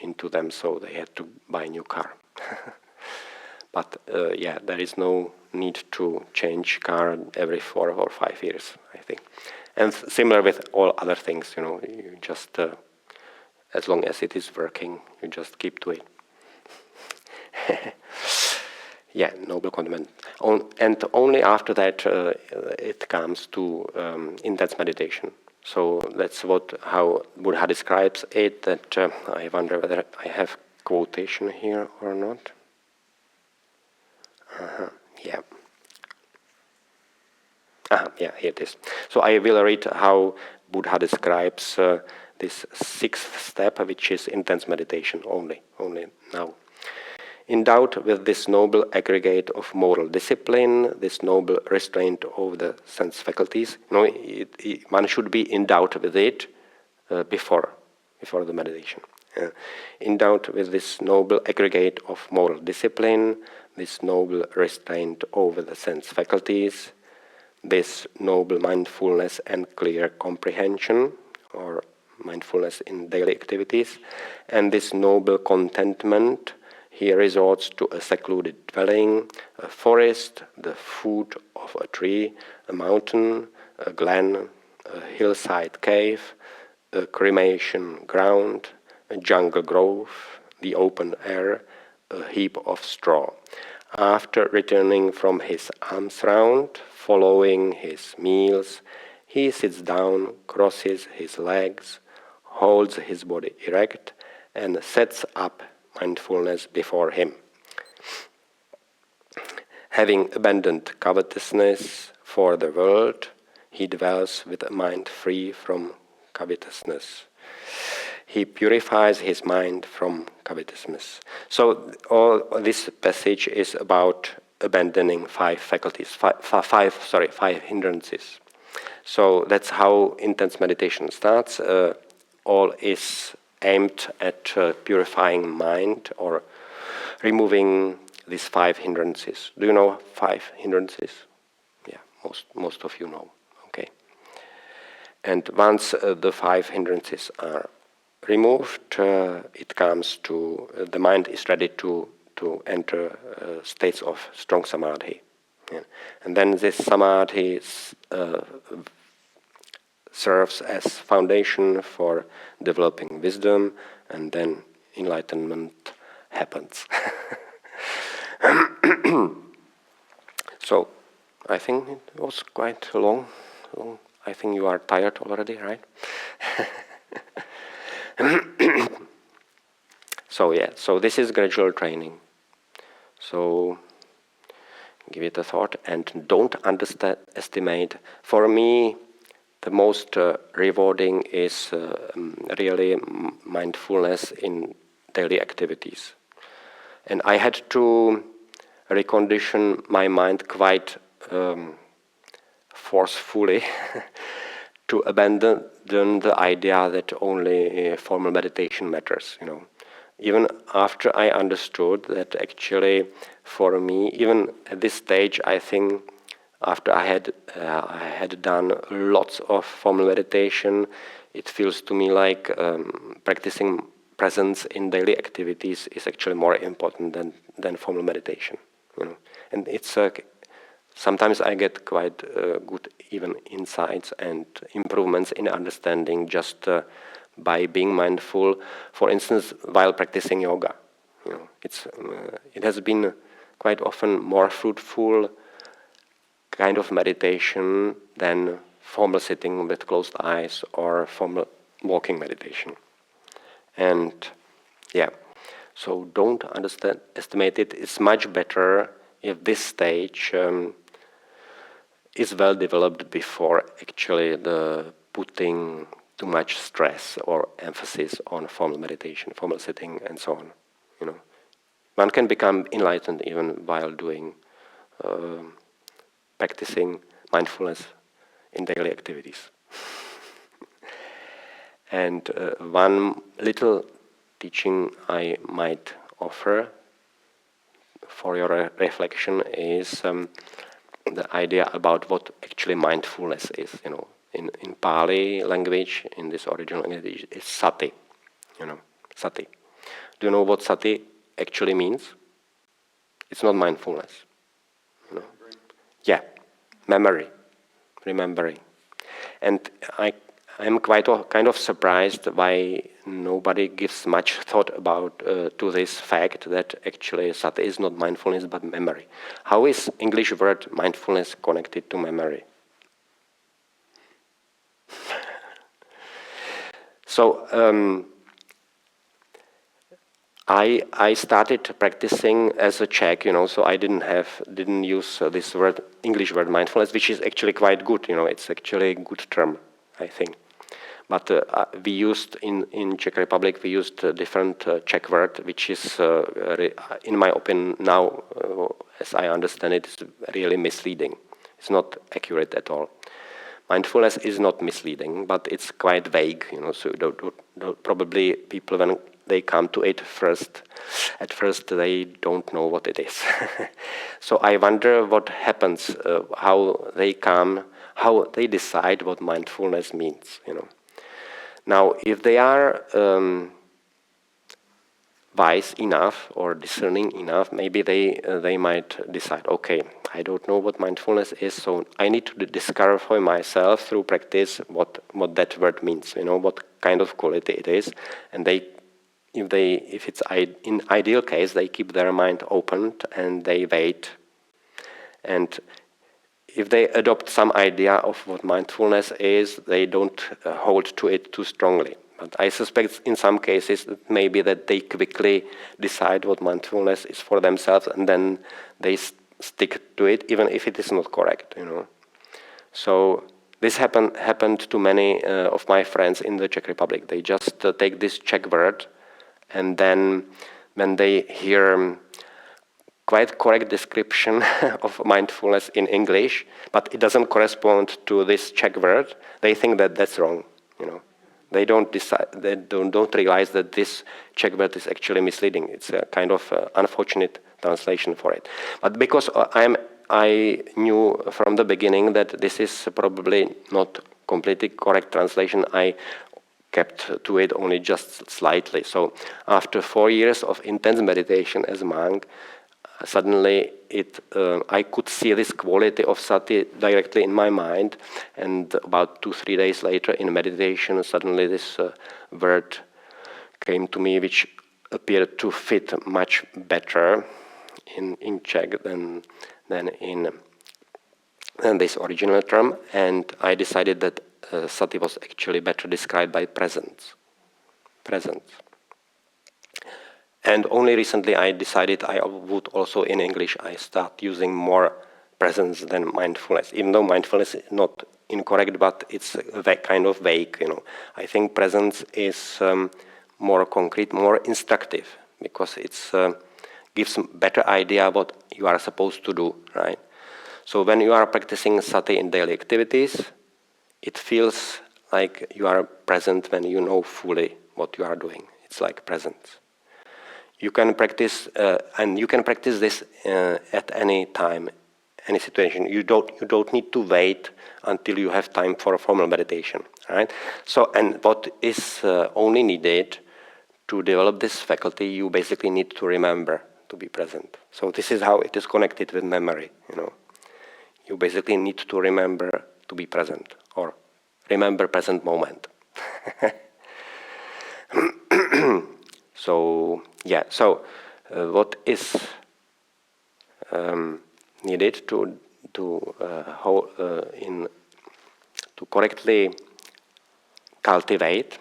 [SPEAKER 1] into them, so they had to buy a new car. But there is no need to change car every 4 or 5 years, I think. And similar with all other things, you just, as long as it is working, you just keep to it. Noble contentment. And only after that it comes to intense meditation. So that's how Buddha describes it, that I wonder whether I have quotation here or not. Here it is. So I will read how Buddha describes this 6th step, which is intense meditation only now. Endowed with this noble aggregate of moral discipline, this noble restraint over the sense faculties, one should be endowed with it before the meditation. Endowed with this noble aggregate of moral discipline, this noble restraint over the sense faculties, this noble mindfulness and clear comprehension, or mindfulness in daily activities, and this noble contentment, he resorts to a secluded dwelling, a forest, the foot of a tree, a mountain, a glen, a hillside cave, a cremation ground, a jungle grove, the open air, a heap of straw. After returning from his alms round, following his meals, he sits down, crosses his legs, holds his body erect, and sets up mindfulness before him. Having abandoned covetousness for the world, he dwells with a mind free from covetousness. He purifies his mind from covetousness. So all this passage is about abandoning five hindrances. So that's how intense meditation starts. All is aimed at purifying mind or removing these five hindrances. Do you know five hindrances? Yeah, most of you know. Okay. And once the five hindrances are removed, it comes to the mind is ready to enter states of strong samadhi. Yeah. And then this samadhi serves as foundation for developing wisdom, and then enlightenment happens. So, I think it was quite long. I think you are tired already, right? So this is gradual training. So give it a thought and don't underestimate. For me, the most rewarding is really mindfulness in daily activities. And I had to recondition my mind quite forcefully to abandon the idea that only formal meditation matters, Even after I understood that actually for me, even at this stage, I think after I had done lots of formal meditation, it feels to me like practicing presence in daily activities is actually more important than formal meditation, And it's sometimes I get quite good even insights and improvements in understanding just by being mindful. For instance, while practicing yoga, it has been quite often more fruitful kind of meditation than formal sitting with closed eyes or formal walking meditation. And so don't underestimate it. It's much better if this stage is well developed before actually the putting too much stress or emphasis on formal meditation, formal sitting, and so on. One can become enlightened even while doing practicing mindfulness in daily activities. And one little teaching I might offer for your reflection is the idea about what actually mindfulness is. In Pali language, in this original language, it's sati. Sati. Do you know what sati actually means? It's not mindfulness. Yeah, memory, remembering. And I'm quite kind of surprised why nobody gives much thought about to this fact that actually sati is not mindfulness but memory. How is English word mindfulness connected to memory? So I started practicing as a Czech, so I didn't use this word, English word mindfulness, which is actually quite good, It's actually a good term, I think. But we used in Czech Republic, we used a different Czech word, which is, in my opinion, now, as I understand it, is really misleading. It's not accurate at all. Mindfulness is not misleading, but it's quite vague, So probably people, when they come to it at first they don't know what it is. So I wonder what happens, how they decide what mindfulness means, Now, if they are wise enough or discerning enough, maybe they might decide, okay, I don't know what mindfulness is, so I need to discover for myself through practice what that word means, what kind of quality it is, and if it's in ideal case, they keep their mind open and they wait, and if they adopt some idea of what mindfulness is, they don't hold to it too strongly. But I suspect in some cases it may be that they quickly decide what mindfulness is for themselves, and then they stick to it, even if it is not correct, So this happened to many of my friends in the Czech Republic. They just take this Czech word, and then when they hear quite correct description of mindfulness in English, but it doesn't correspond to this Czech word, they think that that's wrong, They don't decide. They don't realize that this Czech word is actually misleading. It's a kind of unfortunate translation for it. But because I knew from the beginning that this is probably not completely correct translation, I kept to it only just slightly. So after 4 years of intense meditation as a monk, suddenly I could see this quality of sati directly in my mind, and about 2-3 days later in meditation, suddenly this word came to me, which appeared to fit much better in Czech than in this original term, and I decided that sati was actually better described by presence. And only recently I decided I would also, in English, I start using more presence than mindfulness. Even though mindfulness is not incorrect, but it's kind of vague, I think presence is more concrete, more instructive, because it's gives better idea what you are supposed to do, right? So when you are practicing sati in daily activities, it feels like you are present when you know fully what you are doing. It's like presence. You can practice, and you can practice this at any time, any situation. You don't need to wait until you have time for a formal meditation, right? So, and what is only needed to develop this faculty, you basically need to remember to be present. So this is how it is connected with memory. You basically need to remember to be present, or remember present moment. So yeah, what is needed to correctly cultivate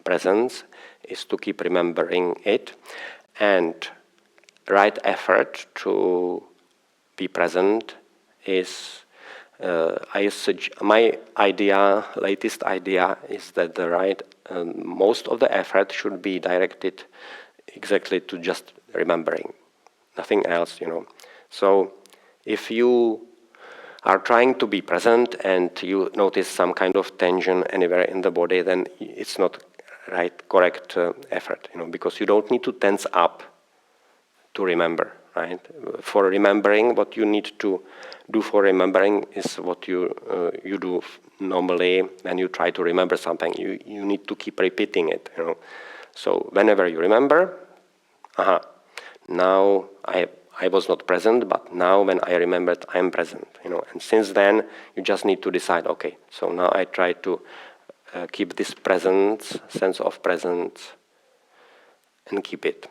[SPEAKER 1] presence is to keep remembering it, and right effort to be present is my latest idea is that most of the effort should be directed exactly to just remembering, nothing else, So if you are trying to be present and you notice some kind of tension anywhere in the body, then it's not correct effort, because you don't need to tense up to remember, right? For remembering, what you need to do for remembering is what you do normally when you try to remember something. You need to keep repeating it, So whenever you remember, now I was not present, but now when I remembered, I'm present, And since then, you just need to decide, okay, so now I try to keep this presence, sense of presence, and keep it.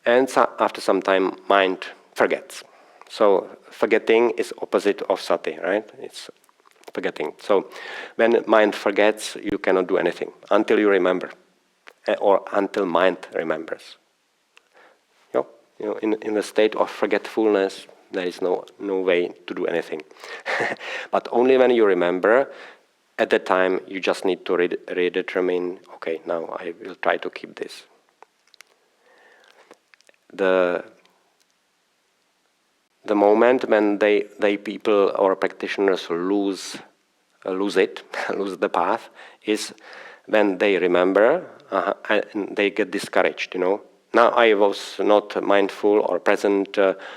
[SPEAKER 1] And after some time, mind forgets. So forgetting is opposite of sati, right? It's forgetting. So when mind forgets, you cannot do anything until you remember, or until mind remembers. In the state of forgetfulness, there is no way to do anything. But only when you remember, at that time, you just need to redetermine, okay, now I will try to keep this. The moment when they people or practitioners lose the path, is when they remember and they get discouraged. Now I was not mindful or present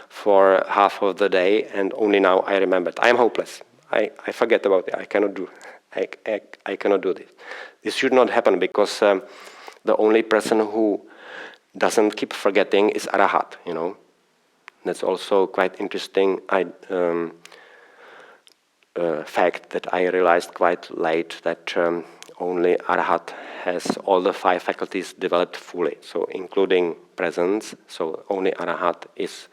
[SPEAKER 1] for half of the day, and only now I remembered. I am hopeless. I forget about it. I cannot do. I cannot do this. This should not happen, because the only person who doesn't keep forgetting is arahat, That's also quite interesting fact that I realized quite late, that only arahat has all the 5 faculties developed fully, so including presence. So only arahat is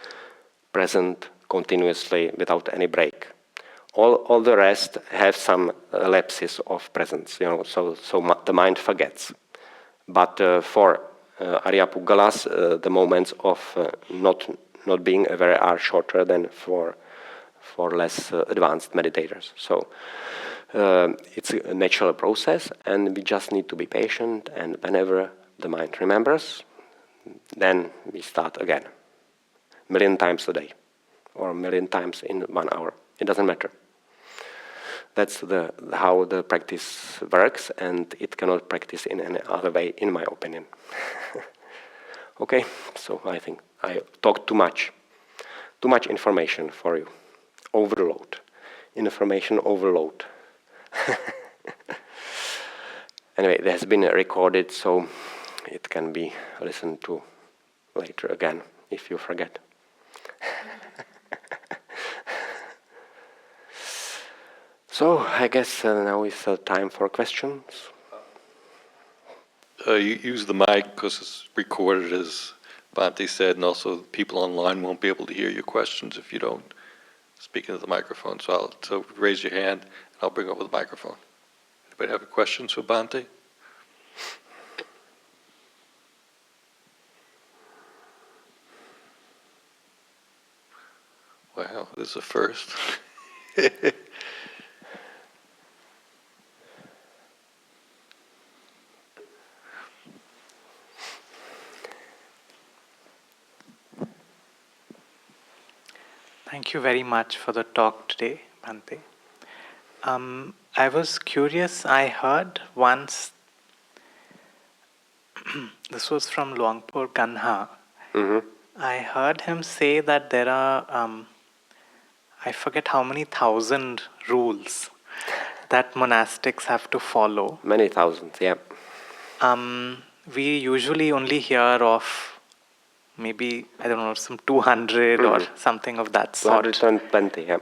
[SPEAKER 1] present continuously without any break. all the rest have some lapses of presence, so the mind forgets. But for Arya Puggalas, the moments of not being aware are shorter than for less advanced meditators. So it's a natural process, and we just need to be patient, and whenever the mind remembers, then we start again. 1,000,000 times a day, or 1,000,000 times in 1 hour. It doesn't matter. That's how the practice works, and it cannot practice in any other way, in my opinion. Okay, so I think I talked too much. Too much information for you. Overload. Information overload. Anyway, it has been recorded, so it can be listened to later again, if you forget. So, I guess now is time for questions.
[SPEAKER 2] You use the mic because it's recorded, as Bhante said, and also people online won't be able to hear your questions if you don't speak into the microphone. So raise your hand, and I'll bring over the microphone. Anybody have questions for Bhante? Wow, this is a first.
[SPEAKER 3] Thank you very much for the talk today, Bhante. I was curious, I heard once, this was from Luangpur Ganha, I heard him say that there are, I forget how many thousand rules that monastics have to follow.
[SPEAKER 1] Many thousands, yeah.
[SPEAKER 3] We usually only hear of maybe, I don't know, some 200 or something of that sort.
[SPEAKER 1] 220, yeah.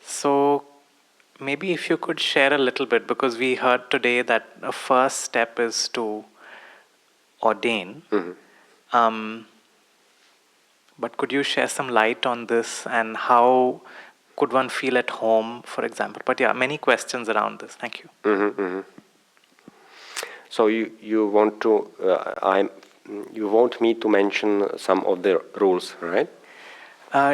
[SPEAKER 3] So maybe if you could share a little bit, because we heard today that a first step is to ordain. But could you share some light on this, and how could one feel at home, for example? But yeah, many questions around this. Thank you.
[SPEAKER 1] So you want to you want me to mention some of the rules, right?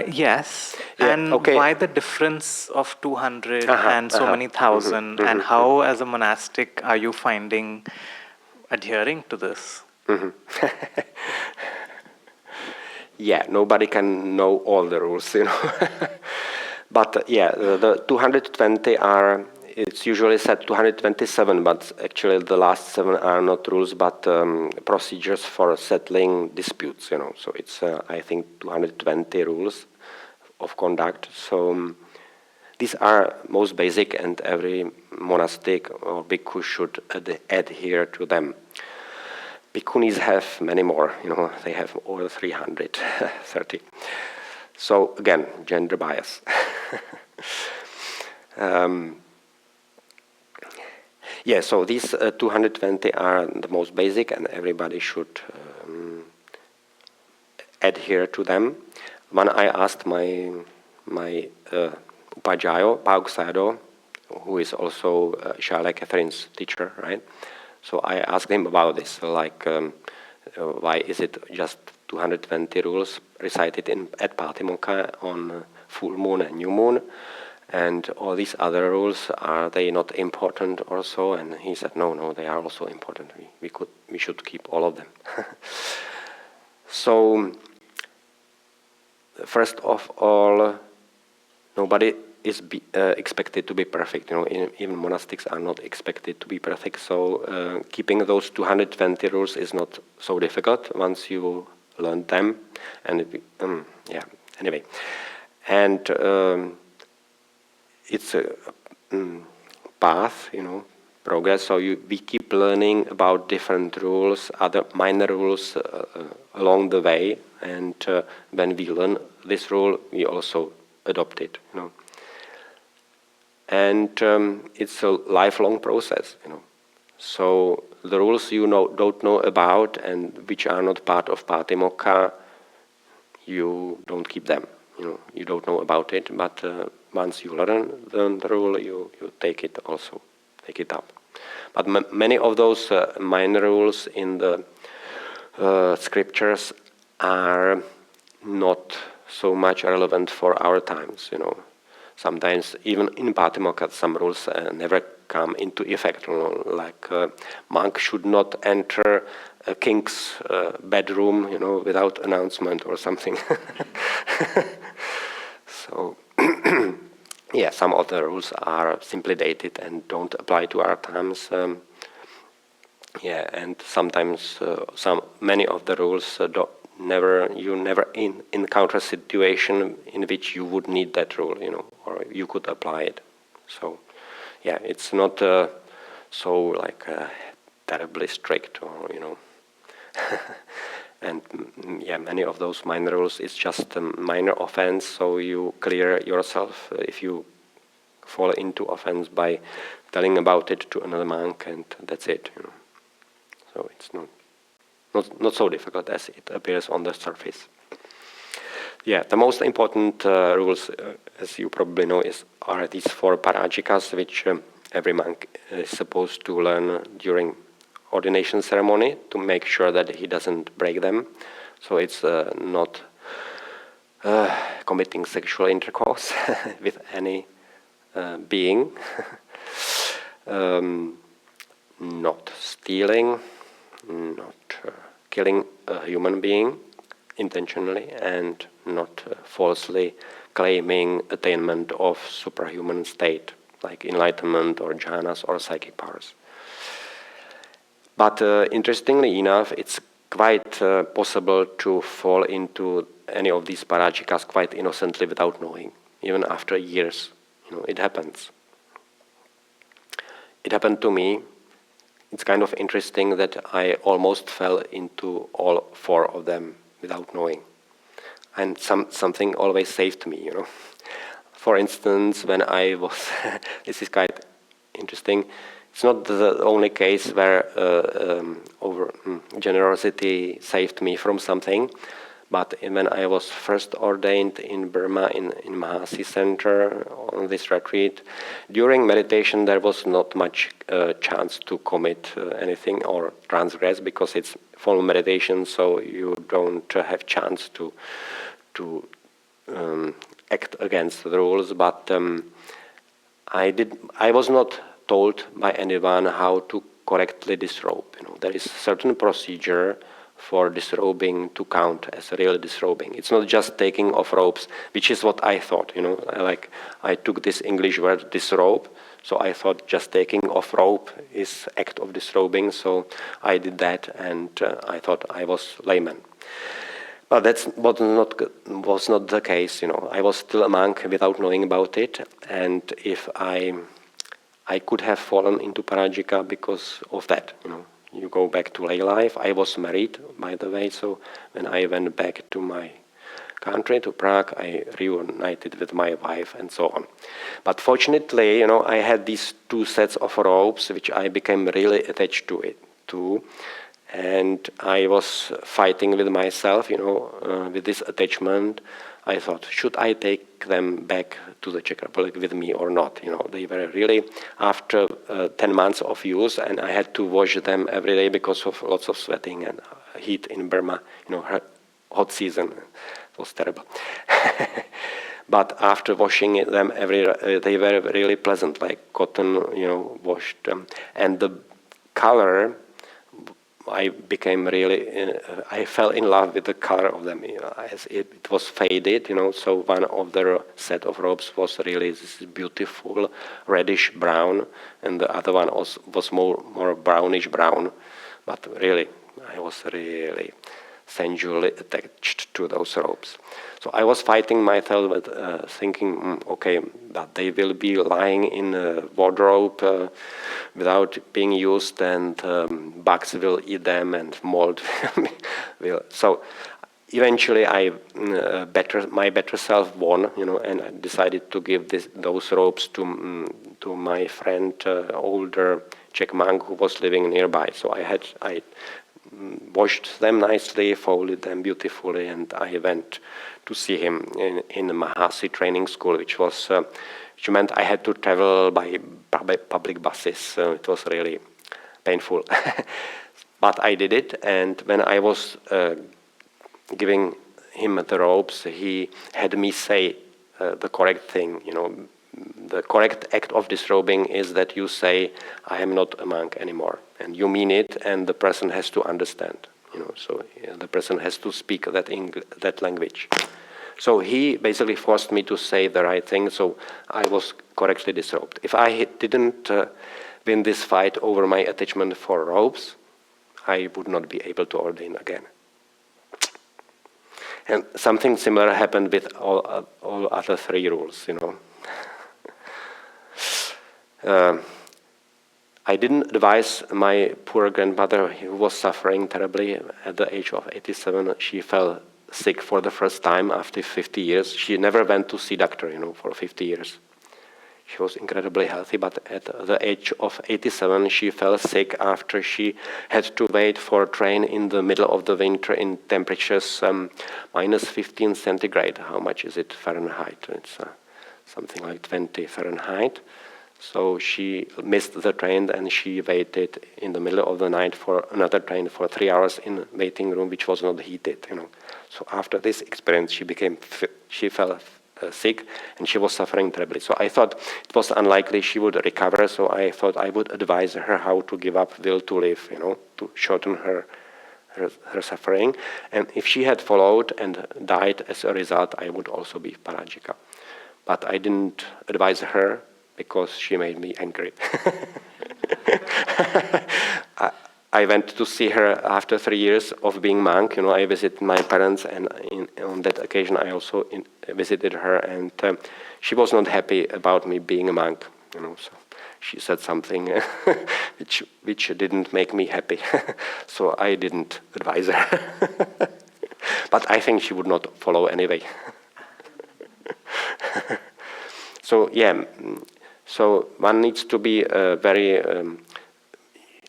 [SPEAKER 3] Yes.
[SPEAKER 1] Yeah,
[SPEAKER 3] and
[SPEAKER 1] okay.
[SPEAKER 3] Why the difference of 200 and so many thousand, and how as a monastic are you finding adhering to this?
[SPEAKER 1] Yeah, nobody can know all the rules, But yeah, the 220 are, it's usually said 227, but actually the last 7 are not rules, but procedures for settling disputes, So it's, I think, 220 rules of conduct. So these are most basic, and every monastic or bhikkhu should adhere to them. Bhikkhunis have many more, they have over 330. So again, gender bias. Yeah, so these 220 are the most basic, and everybody should adhere to them. When I asked my Upajayo, Bauksado, who is also Charlotte Catherine's teacher, right? So I asked him about this, why is it just 220 rules recited at Patimokkha on full moon and new moon, and all these other rules, are they not important also? And he said, no, they are also important. We should keep all of them. So first of all, nobody is expected to be perfect. Even monastics are not expected to be perfect. So keeping those 220 rules is not so difficult once you learn them. And yeah, anyway, and it's a path, progress. So we keep learning about different rules, other minor rules along the way, and when we learn this rule, we also adopt it. And it's a lifelong process, So the rules you don't know about and which are not part of Patimokkha, you don't keep them. You don't know about it, but once you learn the rule, you take it up. But many of those minor rules in the scriptures are not so much relevant for our times. Sometimes even in Patimokkha some rules never come into effect. Like monk should not enter a king's bedroom, without announcement or something. So, yeah, some of the rules are simply dated and don't apply to our times. And sometimes many of the rules you never encounter a situation in which you would need that rule, or you could apply it. So, yeah, it's not so terribly strict, or and many of those minor rules is just a minor offense. So you clear yourself if you fall into offense by telling about it to another monk, and that's it. So it's not so difficult as it appears on the surface. Yeah, the most important rules, as you probably know, are these 4 parajikas, which every monk is supposed to learn during ordination ceremony to make sure that he doesn't break them. So it's not committing sexual intercourse with any being, not stealing, not killing a human being intentionally, and not falsely claiming attainment of superhuman state, like enlightenment or jhanas or psychic powers. But interestingly enough, it's quite possible to fall into any of these parajikas quite innocently without knowing, even after years. It happens. It happened to me. It's kind of interesting that I almost fell into all 4 of them without knowing. And something always saved me, For instance, when I was, this is quite interesting, it's not the only case where generosity saved me from something, but when I was first ordained in Burma in Mahasi Center on this retreat, during meditation there was not much chance to commit anything or transgress, because it's formal meditation, so you don't have chance to act against the rules. But I was not told by anyone how to correctly disrobe. There is a certain procedure for disrobing to count as real disrobing. It's not just taking off robes, which is what I thought. I took this English word disrobe, so I thought just taking off robe is act of disrobing. So I did that, and I thought I was layman. But that was not the case. I was still a monk without knowing about it, and if I could have fallen into parajika because of that. You go back to lay life. I was married, by the way, so when I went back to my country, to Prague, I reunited with my wife and so on. But fortunately, I had these 2 sets of robes which I became really attached to, and I was fighting with myself, with this attachment. I thought, should I take them back to the Czech Republic with me or not? They were really after 10 months of use, and I had to wash them every day because of lots of sweating and heat in Burma, hot season. It was terrible. But after washing them they were really pleasant, like cotton, washed. And the color, I became really, I fell in love with the color of them. As it was faded, so one of the set of robes was really this beautiful reddish brown, and the other one was more brownish brown. But really, I was really sensually attached to those robes. So I was fighting myself with thinking, okay, that they will be lying in a wardrobe without being used, and bugs will eat them and mold will. So eventually, my better self won, and I decided to give those robes to my friend, older Czech monk who was living nearby. So I washed them nicely, folded them beautifully, and I went to see him in Mahasi training school, which meant I had to travel by public buses. So it was really painful. But I did it, and when I was giving him the robes, he had me say the correct thing. The correct act of disrobing is that you say, "I am not a monk anymore," and you mean it, and the person has to understand. So the person has to speak that language. So he basically forced me to say the right thing, so I was correctly disrobed. If I didn't win this fight over my attachment for robes, I would not be able to ordain again. And something similar happened with all other three rules, I didn't advise my poor grandmother, who was suffering terribly at the age of 87. She fell sick for the first time after 50 years. She never went to see doctor, for 50 years. She was incredibly healthy, but at the age of 87, she fell sick after she had to wait for a train in the middle of the winter in temperatures minus 15 centigrade. How much is it Fahrenheit? It's something like 20 Fahrenheit. So she missed the train, and she waited in the middle of the night for another train for 3 hours in a waiting room, which was not heated. So after this experience, she fell sick, and she was suffering terribly. So I thought it was unlikely she would recover. So I thought I would advise her how to give up will to live, to shorten her suffering. And if she had followed and died as a result, I would also be parajika. But I didn't advise her, because she made me angry. I went to see her after 3 years of being monk. I visited my parents, and on that occasion I also visited her, and she was not happy about me being a monk. So she said something which didn't make me happy. So I didn't advise her. But I think she would not follow anyway. So yeah. So one needs to be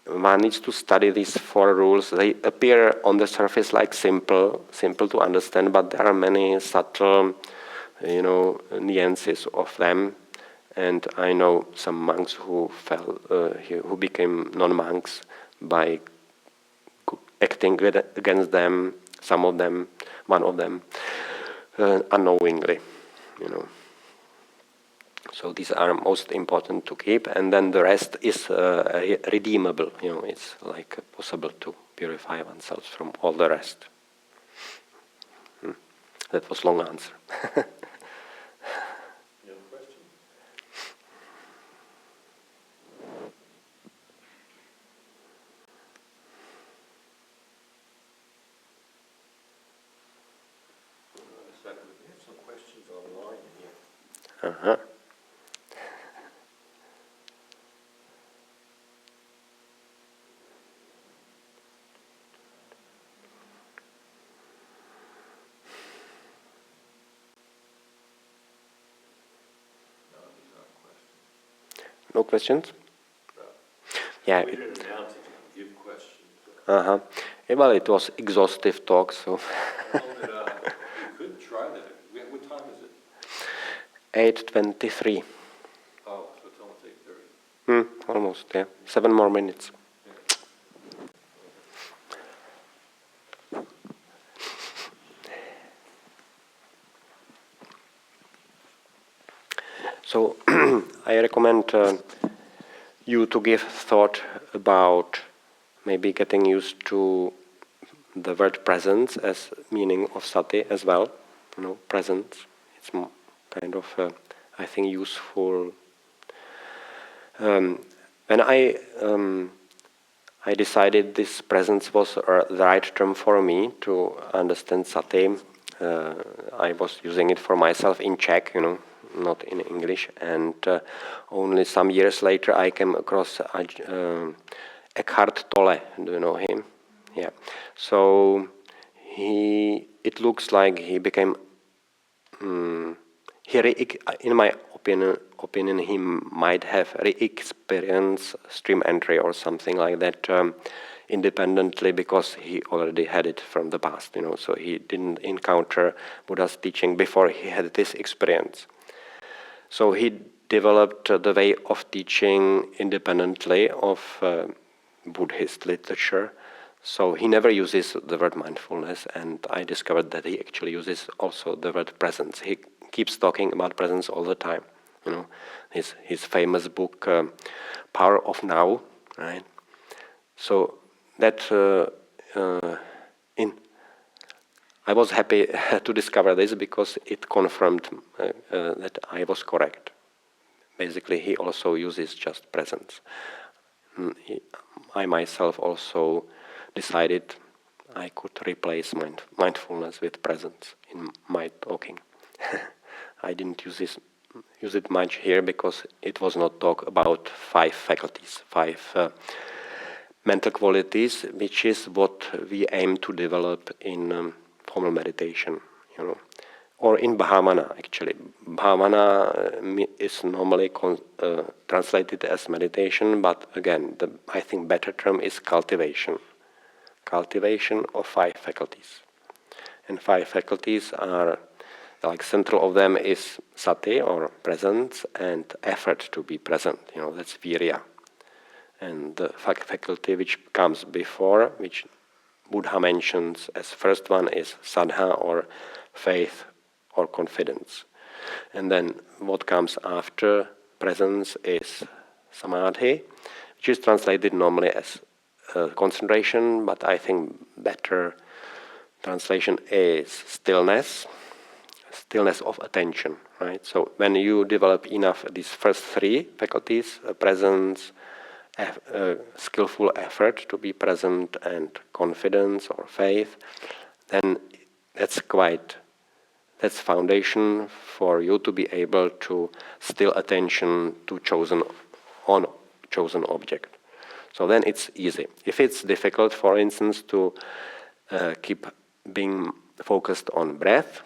[SPEAKER 1] one needs to study these 4 rules. They appear on the surface like simple to understand, but there are many subtle, nuances of them. And I know some monks who who became non-monks by acting against them. Some of them, one of them, unknowingly, So these are most important to keep, and then the rest is redeemable. It's like possible to purify oneself from all the rest. That was a long answer.
[SPEAKER 2] You have a question? We have some questions online here.
[SPEAKER 1] Uh-huh. No questions?
[SPEAKER 2] No.
[SPEAKER 1] Yeah.
[SPEAKER 2] We didn't announce it to give questions.
[SPEAKER 1] Uh-huh. Well, it was exhaustive talk, so.
[SPEAKER 2] You could try that. What time is it?
[SPEAKER 1] 8:23.
[SPEAKER 2] Oh, so it's almost 8:30.
[SPEAKER 1] Almost, yeah. 7 more minutes. So I recommend you to give thought about maybe getting used to the word presence as meaning of sati as well. Presence. It's kind of, I think, useful. When I decided this presence was the right term for me to understand sati, I was using it for myself in Czech, not in English, and only some years later I came across Eckhart Tolle. Do you know him? Yeah. So it looks like he became in my opinion, he might have re-experienced stream entry or something like that independently, because he already had it from the past, so he didn't encounter Buddha's teaching before he had this experience. So he developed the way of teaching independently of Buddhist literature. So he never uses the word mindfulness, and I discovered that he actually uses also the word presence. He keeps talking about presence all the time. His famous book, Power of Now, right? So that I was happy to discover this, because it confirmed that I was correct. Basically, he also uses just presence. I myself also decided I could replace mindfulness with presence in my talking. I didn't use it much here, because it was not talk about 5 faculties, 5 mental qualities, which is what we aim to develop in formal meditation, or in Bhavana, actually. Bhavana is normally translated as meditation, but again, I think better term is cultivation. Cultivation of 5 faculties. And 5 faculties are, like, central of them is sati, or presence, and effort to be present, that's virya. And the faculty which comes before, which Buddha mentions as first one, is saddha, or faith or confidence. And then what comes after presence is samadhi, which is translated normally as concentration, but I think better translation is stillness of attention, right? So when you develop enough these first 3 faculties, presence, skillful effort to be present, and confidence or faith, then that's foundation for you to be able to still attention to chosen object. So then it's easy. If it's difficult, for instance, to keep being focused on breath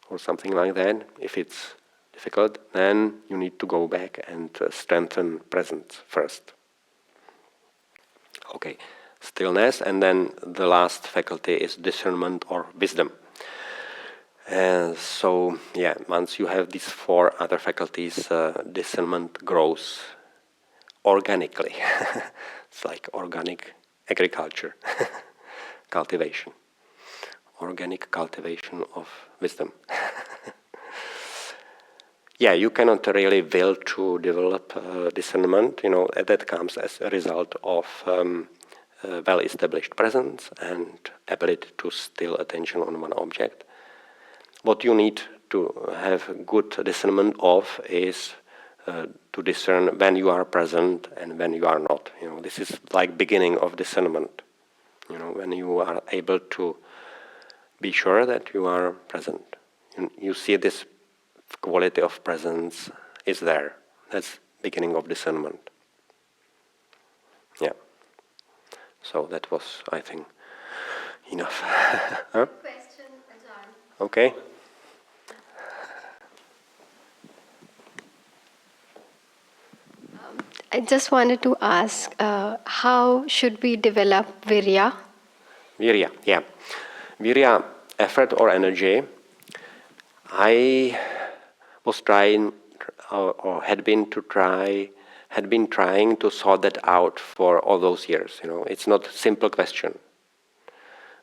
[SPEAKER 1] or something like that, if it's difficult, then you need to go back and strengthen presence first. Okay, stillness, and then the last faculty is discernment or wisdom. So, once you have these 4 other faculties, discernment grows organically. It's like organic agriculture, cultivation, organic cultivation of wisdom. You cannot really will to develop discernment, that comes as a result of well-established presence and ability to still attention on one object. What you need to have good discernment of is to discern when you are present and when you are not. This is like beginning of discernment. When you are able to be sure that you are present. You see this quality of presence is there. That's beginning of discernment. So that was, I think, enough. Huh?
[SPEAKER 4] Question, Ajahn.
[SPEAKER 1] Okay.
[SPEAKER 4] I just wanted to ask, how should we develop virya?
[SPEAKER 1] Virya, Virya, effort or energy. I was trying, or had been trying to sort that out for all those years. It's not a simple question.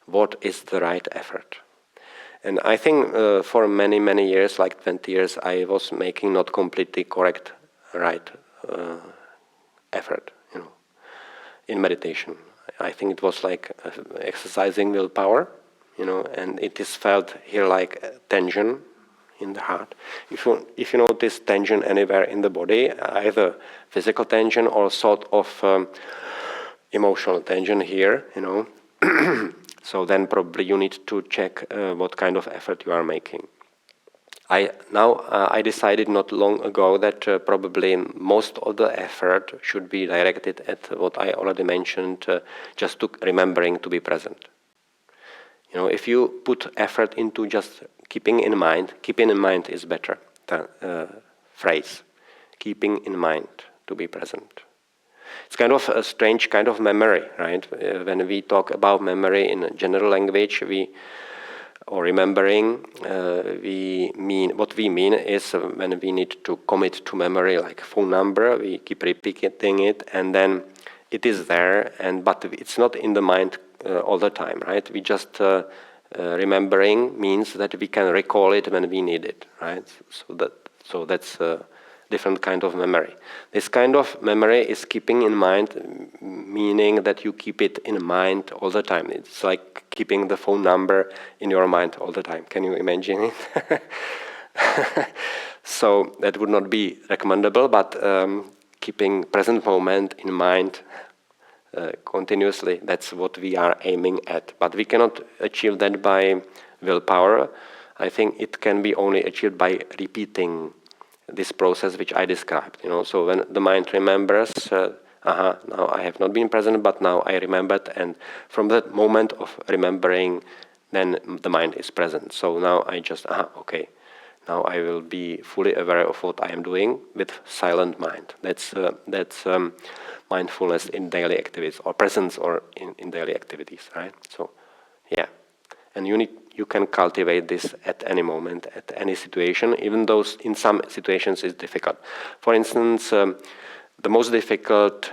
[SPEAKER 1] What is the right effort? And I think for many, many years, like 20 years, I was making not completely correct right effort, in meditation. I think it was like exercising willpower, and it is felt here like tension in the heart. If you notice tension anywhere in the body, either physical tension or sort of emotional tension here, so then probably you need to check what kind of effort you are making. I decided not long ago that probably most of the effort should be directed at what I already mentioned, just to remembering to be present. If you put effort into just keeping in mind is better. phrase, keeping in mind to be present. It's kind of a strange kind of memory, right? When we talk about memory in general language, or remembering, what we mean is when we need to commit to memory, like phone number, we keep repeating it, and then it is there, but it's not in the mind all the time, right? We just remembering means that we can recall it when we need it, right? So that's a different kind of memory. This kind of memory is keeping in mind, meaning that you keep it in mind all the time. It's like keeping the phone number in your mind all the time. Can you imagine it? So that would not be recommendable, but keeping present moment in mind continuously, that's what we are aiming at. But we cannot achieve that by willpower. I think it can be only achieved by repeating this process which I described. So when the mind remembers, now I have not been present, but now I remembered, and from that moment of remembering, then the mind is present. So now I just, okay, now I will be fully aware of what I am doing with silent mind. That's mindfulness in daily activities, or presence or in daily activities, right? So, yeah. And you can cultivate this at any moment, at any situation, even though in some situations it's difficult. For instance, the most difficult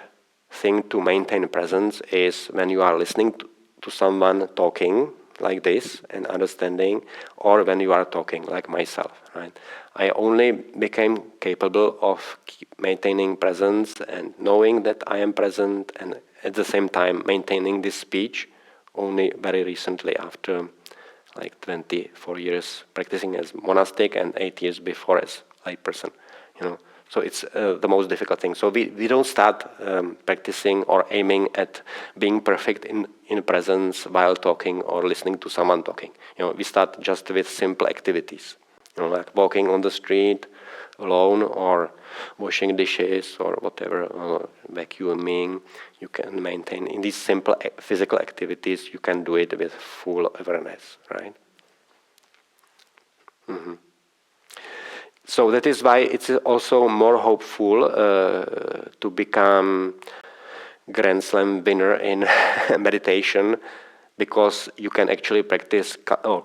[SPEAKER 1] thing to maintain presence is when you are listening to someone talking like this and understanding, or when you are talking like myself, right? I only became capable of maintaining presence and knowing that I am present, and at the same time maintaining this speech only very recently, after like 24 years practicing as monastic and 8 years before as lay person. So it's the most difficult thing. So we don't start practicing or aiming at being perfect in presence while talking or listening to someone talking. We start just with simple activities, like walking on the street alone, or washing dishes, or whatever, or vacuuming. You can maintain in these simple physical activities. You can do it with full awareness, right? Mm-hmm. So that is why it's also more hopeful to become Grand Slam winner in meditation, because you can actually practice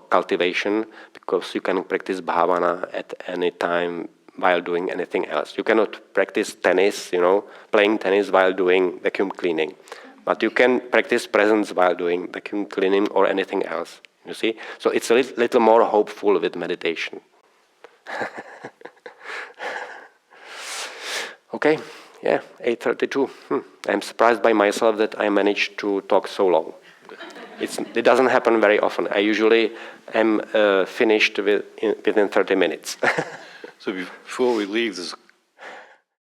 [SPEAKER 1] cultivation, because you can practice bhavana at any time while doing anything else. You cannot practice tennis, playing tennis while doing vacuum cleaning, but you can practice presence while doing vacuum cleaning or anything else. You see, so it's a little more hopeful with meditation. Okay, yeah, 8:32. I'm surprised by myself that I managed to talk so long. It doesn't happen very often. I usually am finished within 30 minutes.
[SPEAKER 2] So before we leave, there's a